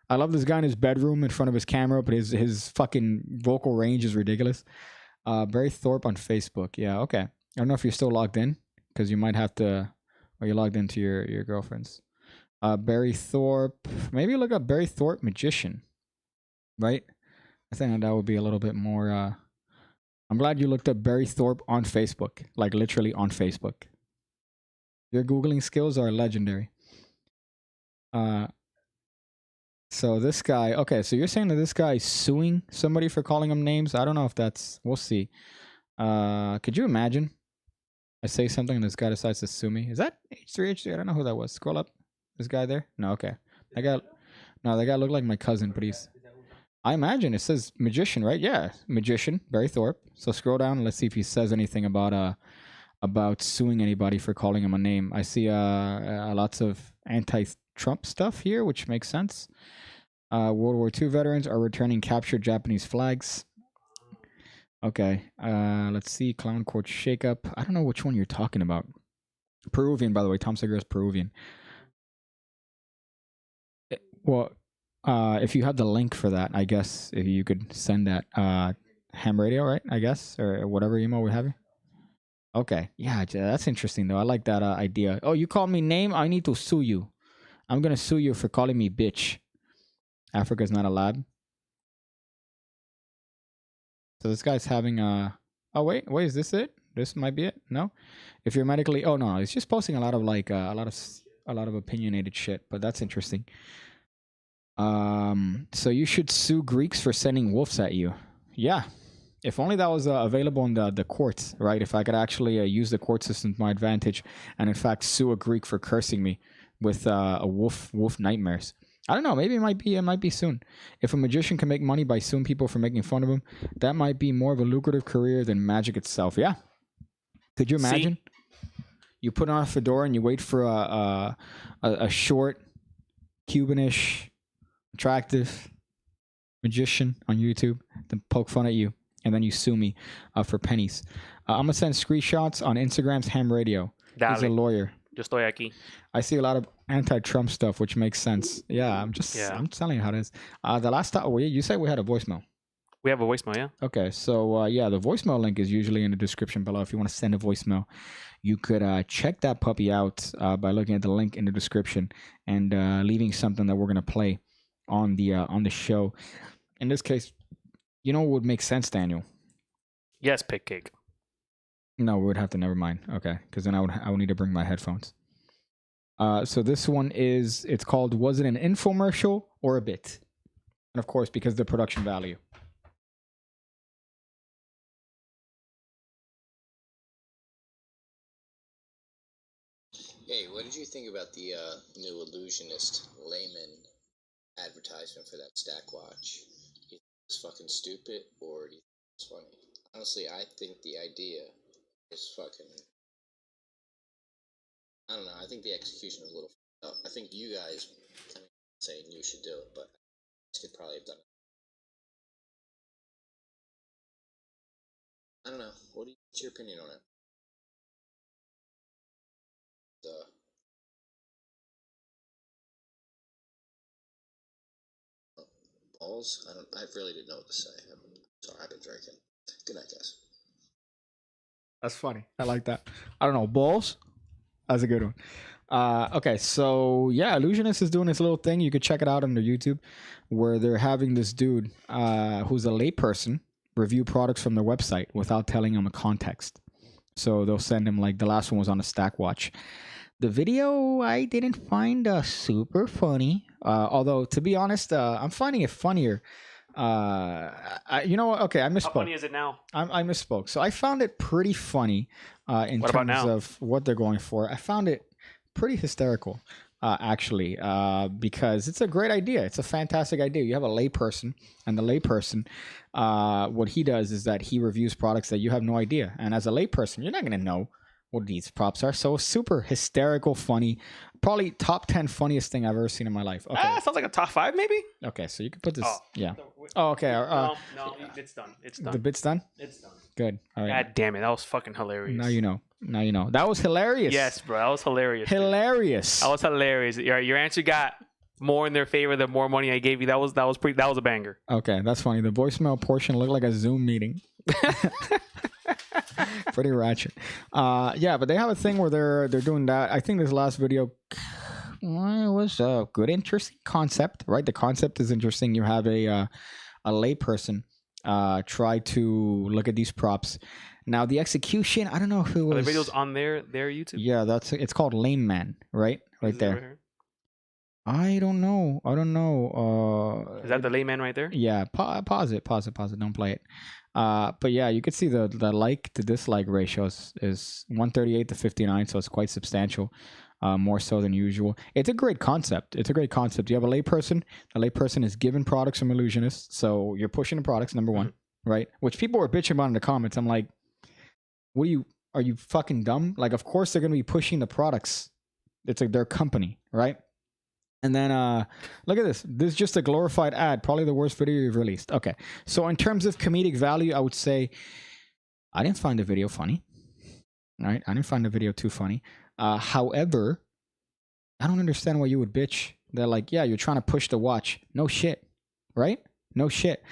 I love this guy in his bedroom in front of his camera, but his fucking vocal range is ridiculous. Barry Thorpe on Facebook. Yeah, okay. I don't know if you're still logged in because you might have to. Or you're logged into your girlfriend's. Barry Thorpe. Maybe look up Barry Thorpe magician. Right? I think that would be a little bit more. I'm glad you looked up Barry Thorpe on Facebook. Like literally on Facebook. Your Googling skills are legendary. So this guy. Okay, so you're saying that this guy is suing somebody for calling him names? I don't know if that's. We'll see. Could you imagine? I say something and this guy decides to sue me. Is that H3H3? I don't know who that was. Scroll up. This guy there? No, okay. That guy looked like my cousin, but he's... I imagine it says magician, right? Yeah, magician, Barry Thorpe. So scroll down and let's see if he says anything about suing anybody for calling him a name. I see lots of anti-Trump stuff here, which makes sense. World War II veterans are returning captured Japanese flags. Okay, let's see. Clown court shakeup. I don't know which one you're talking about. Peruvian, by the way. Tom Segura is Peruvian. Well, if you have the link for that, I guess if you could send that ham radio, right? I guess, or whatever email we have. Okay. Yeah, that's interesting though. I like that idea. Oh, you call me name? I need to sue you. I'm gonna sue you for calling me bitch. Africa's not a lab. So this guy's having a. Oh wait, is this it? This might be it. No, if you're medically. Oh no, it's just posting a lot of like a lot of opinionated shit. But that's interesting. So you should sue Greeks for sending wolves at you. Yeah. If only that was available in the courts, right? If I could actually use the court system to my advantage, and in fact sue a Greek for cursing me with a wolf nightmares. I don't know. Maybe it might be soon. If a magician can make money by suing people for making fun of him, that might be more of a lucrative career than magic itself. Yeah. Could you imagine? You put on a fedora and you wait for a short, Cubanish, attractive magician on YouTube to poke fun at you. And then you sue me for pennies. I'm going to send screenshots on Instagram's Ham Radio. He's a lawyer.
Yo estoy aquí.
I see a lot of anti-Trump stuff, which makes sense. Yeah, I'm telling you how it is. The last time, you said we had a voicemail.
We have a voicemail, yeah.
Okay, so the voicemail link is usually in the description below. If you want to send a voicemail, you could check that puppy out by looking at the link in the description and leaving something that we're going to play on the show. In this case, you know what would make sense, Daniel?
Yes, pick cake.
No, we would have to. Never mind. Okay, because then I would need to bring my headphones. So this one it's called "Was it an infomercial or a bit?" And of course, because of the production value.
Hey, what did you think about the new illusionist layman advertisement for that stack watch? You think it's fucking stupid, or do you think it's funny? Honestly, I think the idea is fucking. I don't know. I think the execution was a little fucked up. I think you guys kind of saying you should do it, but I could probably have done it. I don't know. What's your opinion on it? Balls? I really didn't know what to say. I'm sorry, I've been drinking. Good night, guys.
That's funny. I like that. I don't know. Balls? That's a good one. Okay, so yeah, Illusionist is doing this little thing. You could check it out on their YouTube, where they're having this dude who's a layperson review products from their website without telling him a context. So they'll send him, like, the last one was on a stack watch. The video I didn't find super funny. Although, to be honest, I'm finding it funnier. You know what? Okay, I misspoke.
How funny is it now?
I misspoke. So I found it pretty funny in terms of what they're going for. I found it pretty hysterical, actually, because it's a great idea. It's a fantastic idea. You have a layperson, and the layperson, what he does is that he reviews products that you have no idea. And as a layperson, you're not going to know what these props are. So super hysterical, funny, probably top 10 funniest thing I've ever seen in my life. Okay,
sounds like a top 5 maybe.
Okay, so you can put this. Yeah. Oh, okay.
No, it's done. It's done.
The bit's done.
It's done.
Good. All right.
God damn it, that was fucking hilarious.
Now you know. That was hilarious.
Yes, bro, that was hilarious.
Hilarious.
That was hilarious. Your answer got more in their favor the more money I gave you. That was a banger.
Okay, that's funny. The voicemail portion looked like a Zoom meeting. Pretty ratchet. Yeah, but they have a thing where they're doing that. I think this last video was a good, interesting concept, right? The concept is interesting. You have a layperson try to look at these props. Now the execution, I don't know if it was.
Are the videos on their YouTube?
Yeah, it's called Lame Man, right? Right there. I don't know.
Is that the layman right there?
Yeah, pause it. Don't play it. But yeah, you could see the like to dislike ratio is 138 to 59, so it's quite substantial, more so than usual. It's a great concept. You have a layperson. The layperson is given products from illusionists, so you're pushing the products, number one, right? Which people were bitching about in the comments. I'm like, are you fucking dumb? Like, of course they're going to be pushing the products. It's like their company, right? And then look at this. This is just a glorified ad. Probably the worst video you've released. Okay. So in terms of comedic value, I would say I didn't find the video funny. All right. I didn't find the video too funny. However, I don't understand why you would bitch. They're like, yeah, you're trying to push the watch. No shit. Right? No shit.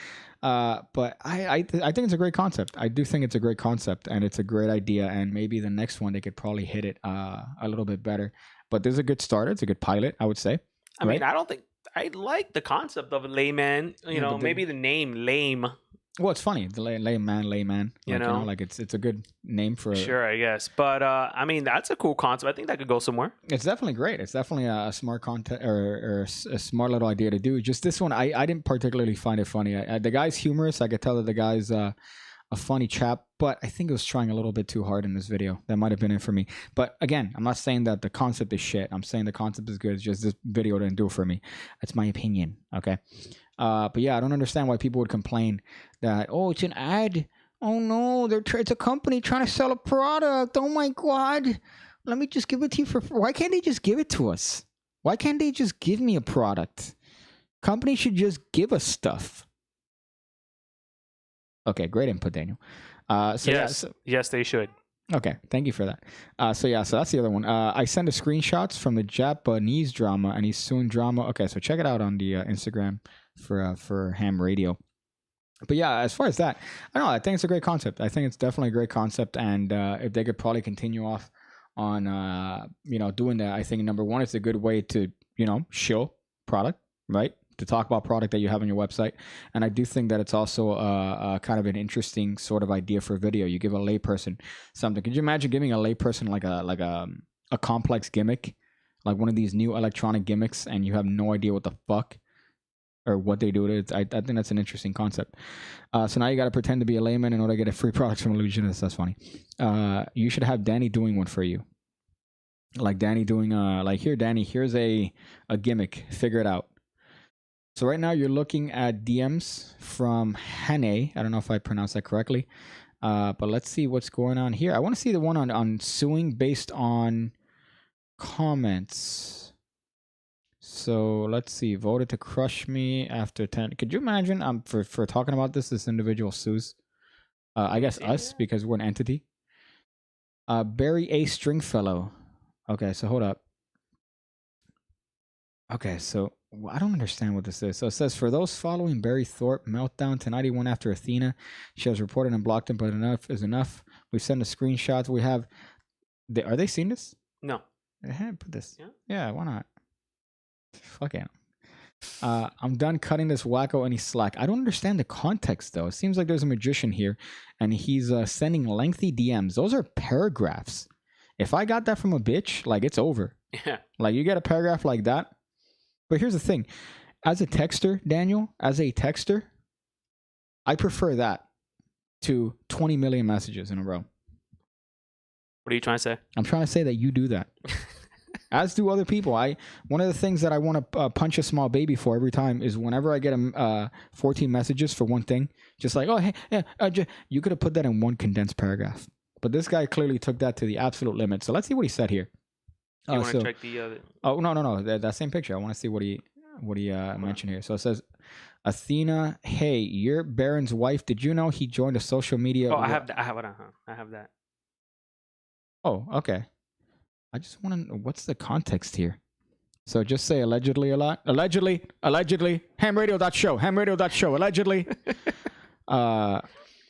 But I think it's a great concept. I do think it's a great concept, and it's a great idea. And maybe the next one they could probably hit it a little bit better. But this is a good start. It's a good pilot, I would say.
I mean, I don't think I like the concept of a layman. You know, maybe the name lame.
Well, it's funny. The layman. Like, you know, like it's a good name for.
Sure, I guess. But I mean, that's a cool concept. I think that could go somewhere.
It's definitely great. It's definitely a smart content or a smart little idea to do. Just this one, I didn't particularly find it funny. The guy's humorous. I could tell that the guy's a funny chap, but I think it was trying a little bit too hard in this video. That might have been it for me. But again, I'm not saying that the concept is shit. I'm saying the concept is good. It's just this video didn't do it for me. That's my opinion. Okay. But yeah, I don't understand why people would complain that, oh, it's an ad. Oh no, it's a company trying to sell a product. Oh my God. Let me just give it to you for free. Why can't they just give it to us? Why can't they just give me a product? Companies should just give us stuff. Okay, great input, Daniel.
Yes, they should.
Okay, thank you for that. So that's the other one. I sent the screenshots from the Japanese drama, and he's suing drama. Okay, so check it out on the Instagram for Ham Radio. But yeah, as far as that, I don't know. I think it's a great concept. I think it's definitely a great concept, and if they could probably continue off on doing that, I think number one, it's a good way to show product, right? To talk about product that you have on your website. And I do think that it's also a kind of an interesting sort of idea for video. You give a layperson something. Could you imagine giving a layperson like a complex gimmick, like one of these new electronic gimmicks, and you have no idea what the fuck or what they do with it? I think that's an interesting concept. So now you got to pretend to be a layman in order to get a free product from Illusionist. That's funny. You should have Danny doing one for you. Like Danny doing like, here, Danny, here's a gimmick. Figure it out. So right now you're looking at DMs from Hane. I don't know if I pronounced that correctly. But let's see what's going on here. I want to see the one on suing based on comments. So let's see. Voted to crush me after 10. Could you imagine for talking about this individual sues? I guess us, because we're an entity. Barry A. Stringfellow. Okay, so hold up. Okay, so I don't understand what this is. So it says, for those following Barry Thorpe, meltdown tonight he went after Athena. She has reported and blocked him, but enough is enough. We send the screenshots. We have... Are they seeing this?
No.
Put this. Yeah, why not? Fuck it. I'm done cutting this wacko any slack. I don't understand the context, though. It seems like there's a magician here, and he's sending lengthy DMs. Those are paragraphs. If I got that from a bitch, like, it's over.
Yeah.
Like, you get a paragraph like that. But here's the thing. As a texter, Daniel, I prefer that to 20 million messages in a row.
What are you trying to say?
I'm trying to say that you do that. As do other people. One of the things that I want to punch a small baby for every time is whenever I get 14 messages for one thing, just like, oh, hey, yeah, you could have put that in one condensed paragraph. But this guy clearly took that to the absolute limit. So let's see what he said here.
You want to check the other?
Oh, no. That same picture. I want to see what he mentioned here. So it says, Athena, hey, you're Baron's wife. Did you know he joined a social media?
Oh, I have that. I have that.
Oh, okay. I just want to know what's the context here. So just say allegedly a lot. Allegedly. Hamradio.show. Allegedly.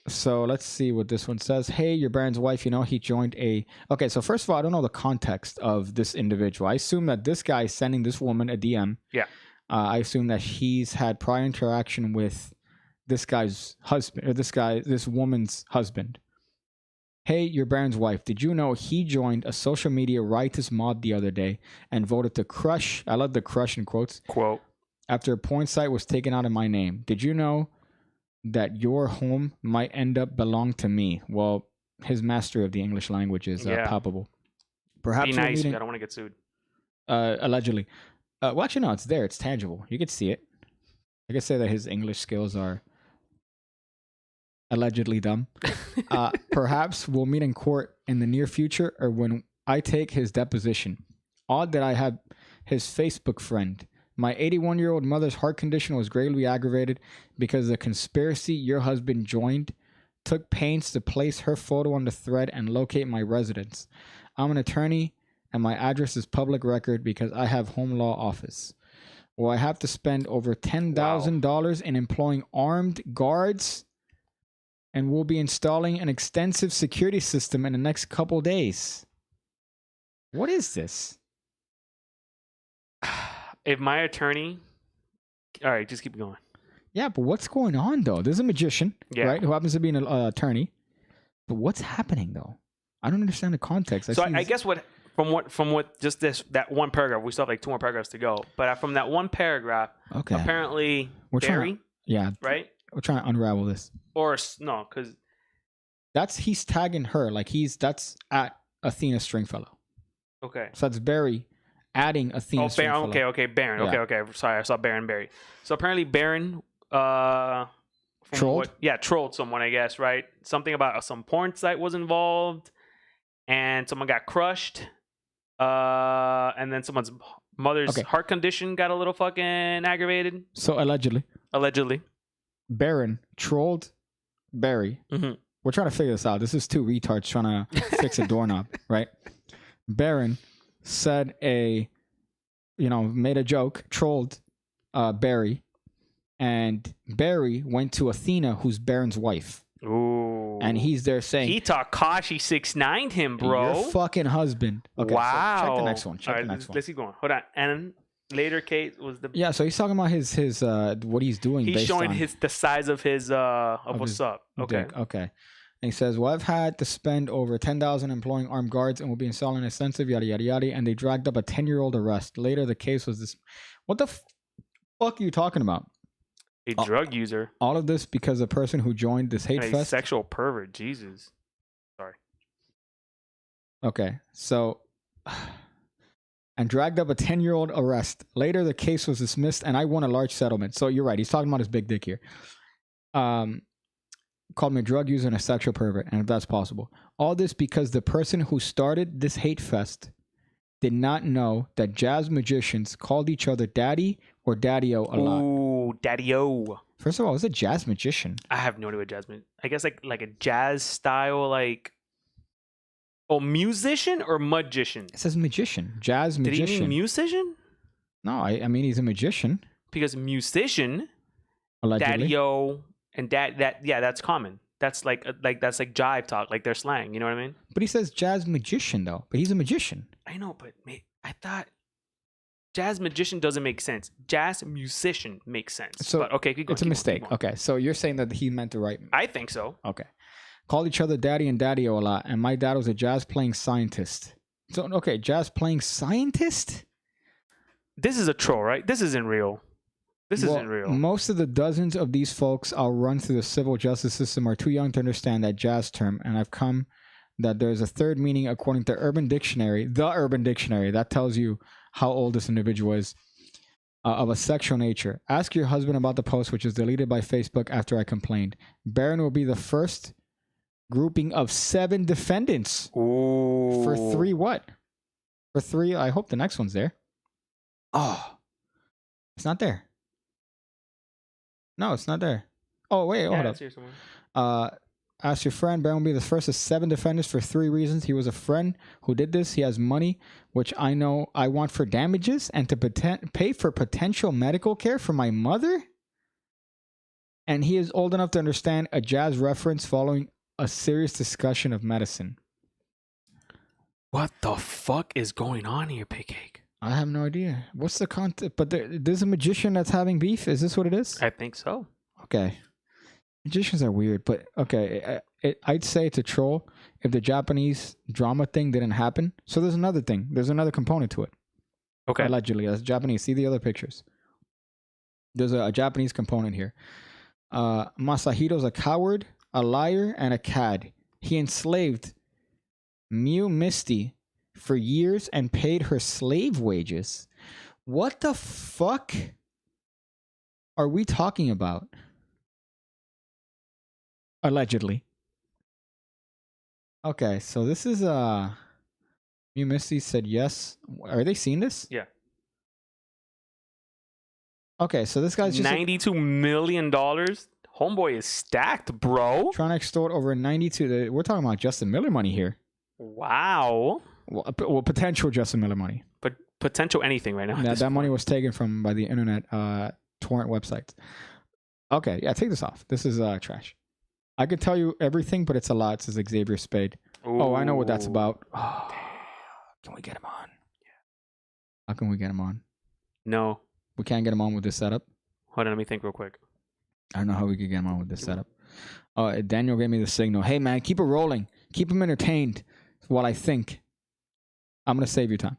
So let's see what this one says. Hey, your Baron's wife, he joined a... Okay, so first of all, I don't know the context of this individual. I assume that this guy is sending this woman a DM.
Yeah.
I assume that he's had prior interaction with this guy's husband, or this woman's husband. Hey, your Baron's wife, did you know he joined a social media riotous mob the other day and voted to crush... I love the crush in quotes.
Quote.
After a porn site was taken out of my name. Did you know that your home might end up belong to me? Well, his mastery of the English language is palpable. Perhaps
be nice. I don't want to get sued.
Allegedly. Well, actually, no, it's there. It's tangible. You could see it. I could say that his English skills are allegedly dumb. Perhaps we'll meet in court in the near future or when I take his deposition. Odd that I have his Facebook friend. My 81-year-old mother's heart condition was gravely aggravated because the conspiracy your husband joined took pains to place her photo on the thread and locate my residence. I'm an attorney, and my address is public record because I have home law office. Will I have to spend over $10,000 in employing armed guards? And we'll be installing an extensive security system in the next couple days. What is this?
If my attorney... All right, just keep going.
Yeah, but what's going on, though? There's a magician, right, who happens to be an attorney. But what's happening, though? I don't understand the context.
I guess from what just that one paragraph, we still have like 2 more paragraphs to go. But from that one paragraph, apparently Barry, right?
We're trying to unravel this.
Or no, because
he's tagging her like that's at Athena Stringfellow.
Okay.
So that's Barry adding Athena Stringfellow.
Okay, Baron. Yeah. Okay. Sorry, I saw Baron Barry. So apparently Baron
trolled?
Trolled someone, I guess, right? Something about some porn site was involved, and someone got crushed. And then someone's mother's heart condition got a little fucking aggravated.
So allegedly, Baron trolled Barry.
Mm-hmm.
We're trying to figure this out. This is 2 retards trying to fix a doorknob, right? Baron said made a joke, trolled Barry, and Barry went to Athena, who's Baron's wife.
Ooh.
And he's there saying...
He Takashi 6ix9ine him, bro.
Your fucking husband. Okay,
wow.
So check the next one.
Let's keep going. Hold on. And later Kate was the...
Yeah, so he's talking about his what he's doing.
He's showing the size of his of what's up. Okay.
Dick. Okay. And he says, well, I've had to spend over $10,000 employing armed guards and will be installing extensive yada yada yada. And they dragged up a 10-year-old arrest. Later, the case was this. What the fuck are you talking about?
A drug user.
All of this because the person who joined this hate fest.
Sexual pervert. Jesus. Sorry.
Okay, so. And dragged up a 10-year-old arrest. Later, the case was dismissed, and I won a large settlement. So you're right. He's talking about his big dick here. Called me a drug user and a sexual pervert, and if that's possible. All this because the person who started this hate fest did not know that jazz magicians called each other daddy or daddy-o a lot.
Ooh, daddy-o.
First of all, what's a jazz magician?
I have no idea what jazz means. I guess like a jazz style, like... Oh, musician or magician?
It says magician. Jazz magician.
Did he mean musician?
No, I mean he's a magician.
Because musician,
allegedly.
daddy-o, and that's common. That's like jive talk, like their slang. You know what I mean?
But he says jazz magician though. But he's a magician.
I know, but I thought jazz magician doesn't make sense. Jazz musician makes sense.
So
but okay,
it's a mistake. Okay, so you're saying that he meant the right.
I think so.
Okay. Called each other daddy and daddy-o a lot, and my dad was a jazz playing scientist. So okay, jazz playing scientist?
This is a troll, right? This isn't real. This isn't real.
Most of the dozens of these folks I'll run through the civil justice system are too young to understand that jazz term, and I've come that there's a third meaning according to Urban Dictionary, the Urban Dictionary, that tells you how old this individual is, of a sexual nature. Ask your husband about the post, which was deleted by Facebook after I complained. Baron will be the first grouping of 7 defendants.
Ooh.
For 3 what? For 3, I hope the next one's there. Oh, it's not there. No, it's not there. Oh, wait, hold up. Ask your friend. Baron will be the first of 7 defendants for 3 reasons. He was a friend who did this. He has money, which I know I want for damages and to pay for potential medical care for my mother. And he is old enough to understand a jazz reference following a serious discussion of medicine.
What the fuck is going on here, Pigcake?
I have no idea. What's the content? But there's a magician that's having beef? Is this what it is?
I think so.
Okay. Magicians are weird, but okay. I'd say it's a troll if the Japanese drama thing didn't happen. So there's another thing. There's another component to it.
Okay.
Allegedly. That's Japanese. See the other pictures. There's a Japanese component here. Masahiro's a coward, a liar, and a cad. He enslaved Mew Misty for years and paid her slave wages. What the fuck are we talking about? Allegedly. Okay, so this is Mew Misty said yes. Are they seeing this?
Yeah.
Okay, so this guy's just
$92 million. Homeboy is stacked, bro.
Trying to extort over 92. We're talking about Justin Miller money here.
Wow.
Well, potential Justin Miller money.
But potential anything right now.
Yeah, that money was taken from by the internet torrent websites. Okay, yeah, take this off. This is trash. I could tell you everything, but it's a lot. It says Xavier Spade.
Ooh.
Oh, I know what that's about. Oh, can we get him on? How can we get him on?
No.
We can't get him on with this setup.
Hold on, let me think real quick.
I don't know how we could get him on with this setup. Daniel gave me the signal. Hey, man, keep it rolling. Keep him entertained while I think. I'm going to save you time.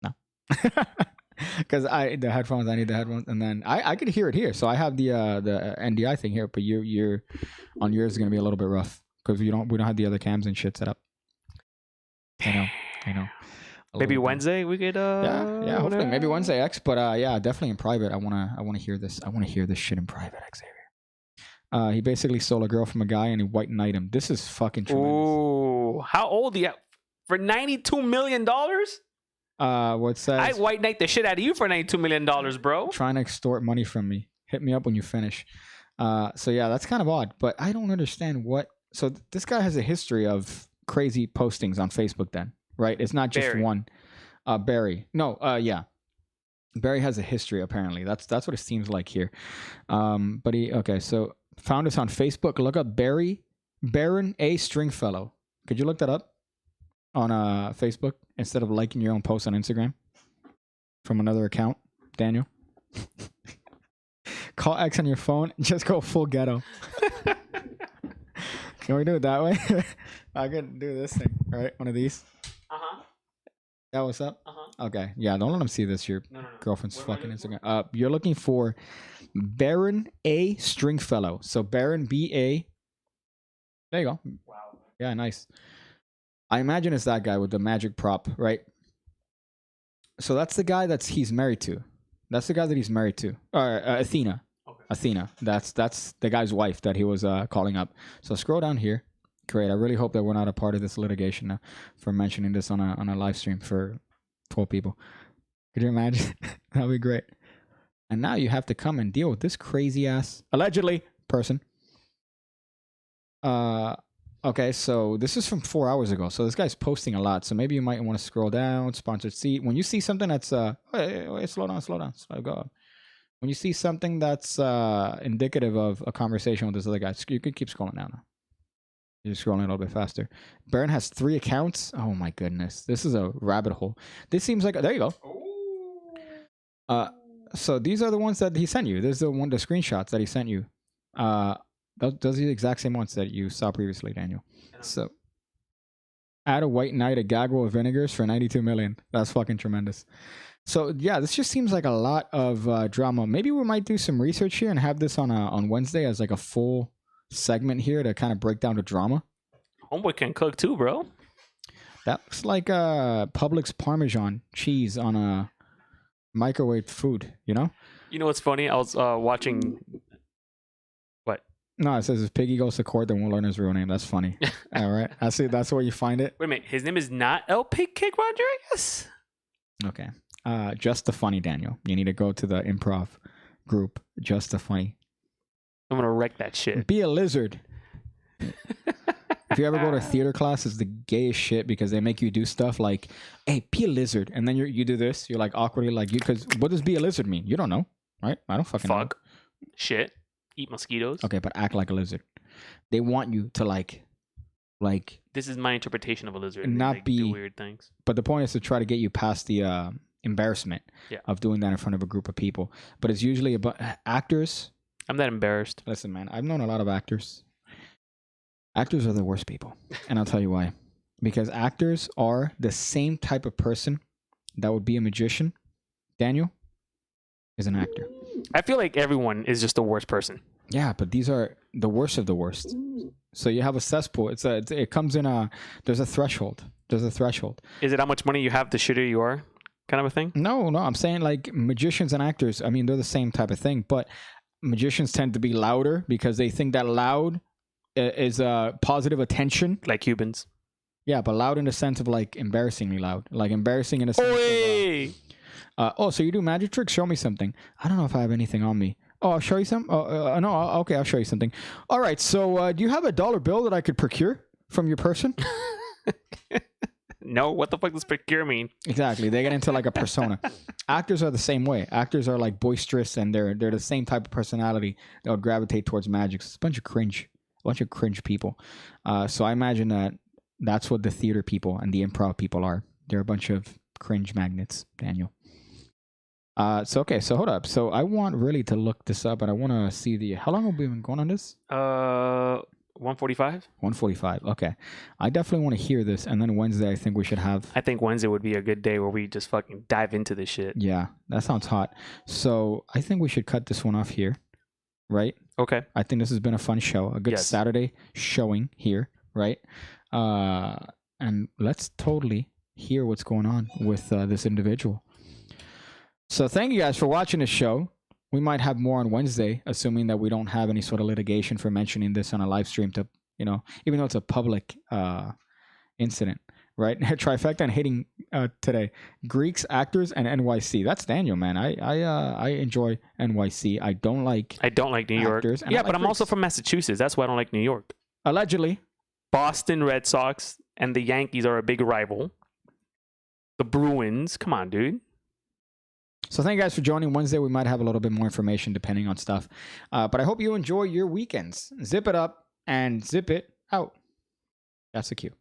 No. Because the headphones, I need the headphones. And then I could hear it here. So I have the NDI thing here. But you're on yours is going to be a little bit rough. Because we don't have the other cams and shit set up. I know.
Maybe Wednesday we could
yeah, hopefully maybe Wednesday X, but yeah, definitely in private. I wanna hear this. I wanna hear this shit in private, Xavier. He basically stole a girl from a guy and he white knight him. This is fucking tremendous.
Ooh, how old are you? For $92 million?
What says?
I white knight the shit out of you for $92 million, bro.
Trying to extort money from me. Hit me up when you finish. So yeah, that's kind of odd, but I don't understand what. So this guy has a history of crazy postings on Facebook then. Right, it's not just one. Barry. No, yeah. Barry has a history apparently. That's what it seems like here. But so found us on Facebook. Look up Baron A. Stringfellow. Could you look that up on Facebook instead of liking your own post on Instagram from another account, Daniel? Call X on your phone. Just go full ghetto. Can we do it that way? I could do this thing. All right, one of these. Yeah, what's up? Okay. Yeah, don't let them see this. Your girlfriend's fucking Instagram. You're looking for Baron A. Stringfellow. So Baron B.A. There you go. Wow. Yeah, nice. I imagine it's that guy with the magic prop, right? So that's the guy he's married to. That's the guy that he's married to. Athena. Okay. Athena. That's the guy's wife that he was calling up. So scroll down here. Great. I really hope that we're not a part of this litigation now for mentioning this on a live stream for 12 people. Could you imagine? That'd be great. And now you have to come and deal with this crazy ass, allegedly, person. Okay, so this is from 4 hours ago. So this guy's posting a lot. So maybe you might want to scroll down, sponsored seat. When you see something that's, wait, slow down. Go. When you see something that's indicative of a conversation with this other guy, you could keep scrolling down now. You're scrolling a little bit faster. Baron has 3 accounts. Oh my goodness. This is a rabbit hole. This seems like there you go. So these are the ones that he sent you. There's the screenshots that he sent you. Those are the exact same ones that you saw previously, Daniel. So add a white knight, a gaggle of vinegars for 92 million. That's fucking tremendous. So yeah, this just seems like a lot of drama. Maybe we might do some research here and have this on Wednesday as like a full segment here to kind of break down the drama.
Homeboy can cook too, bro.
That looks like Publix Parmesan cheese on a microwave food, you know?
You know what's funny? I was watching... What?
No, it says if Piggy goes to court, then we'll learn his real name. That's funny. All right. I see. That's where you find it.
Wait a minute. His name is not El Pig Cake Rodriguez?
Okay. Just the funny, Daniel. You need to go to the improv group. Just the funny.
I'm gonna wreck that shit.
Be a lizard. If you ever go to theater class, it's the gayest shit because they make you do stuff like, "Hey, be a lizard," and then you do this. You're like awkwardly like you because what does be a lizard mean? You don't know, right? I don't fucking know.
Shit, eat mosquitoes.
Okay, but act like a lizard. They want you to like.
This is my interpretation of a lizard.
Not be
do weird things.
But the point is to try to get you past the embarrassment of doing that in front of a group of people. But it's usually about actors.
I'm not embarrassed.
Listen, man, I've known a lot of actors. Actors are the worst people. And I'll tell you why. Because actors are the same type of person that would be a magician. Daniel is an actor.
I feel like everyone is just the worst person.
Yeah, but these are the worst of the worst. So you have a cesspool. It comes in there's a threshold. Is
it how much money you have, the shitter you are kind of a thing?
No. I'm saying like magicians and actors, I mean, they're the same type of thing. But magicians tend to be louder because they think that loud is positive attention.
Like Cubans.
Yeah, but loud in the sense of like embarrassingly loud. Like embarrassing in a sense of... so you do magic tricks? Show me something. I don't know if I have anything on me. Oh, I'll show you some? No, okay, I'll show you something. All right, so do you have a dollar bill that I could procure from your person?
No, what the fuck does procure mean?
Exactly. They get into like a persona. Actors are the same way. Actors are like boisterous and they're the same type of personality. They'll gravitate towards magic. It's a bunch of cringe people. So I imagine that's what the theater people and the improv people are. They're a bunch of cringe magnets, Daniel. So hold up. So I want really to look this up, and I want to see how long have we been going on this?
145.
145. Okay, I definitely want to hear this, and then Wednesday I think we should have.
I think Wednesday would be a good day where we just fucking dive into this shit.
Yeah, that sounds hot. So I think we should cut this one off here, right?
Okay.
I think this has been a fun show, a good Saturday showing here, right? And let's totally hear what's going on with this individual. So thank you guys for watching the show. We might have more on Wednesday, assuming that we don't have any sort of litigation for mentioning this on a live stream to, even though it's a public incident, right? Trifecta and hating today. Greeks, actors, and NYC. That's Daniel, man. I enjoy NYC. I don't like
New York. Yeah, but I'm
Greeks.
also from Massachusetts. That's why I don't like New York.
Allegedly.
Boston Red Sox and the Yankees are a big rival. The Bruins. Come on, dude.
So thank you guys for joining. Wednesday, we might have a little bit more information depending on stuff. But I hope you enjoy your weekends. Zip it up and zip it out. That's the cue.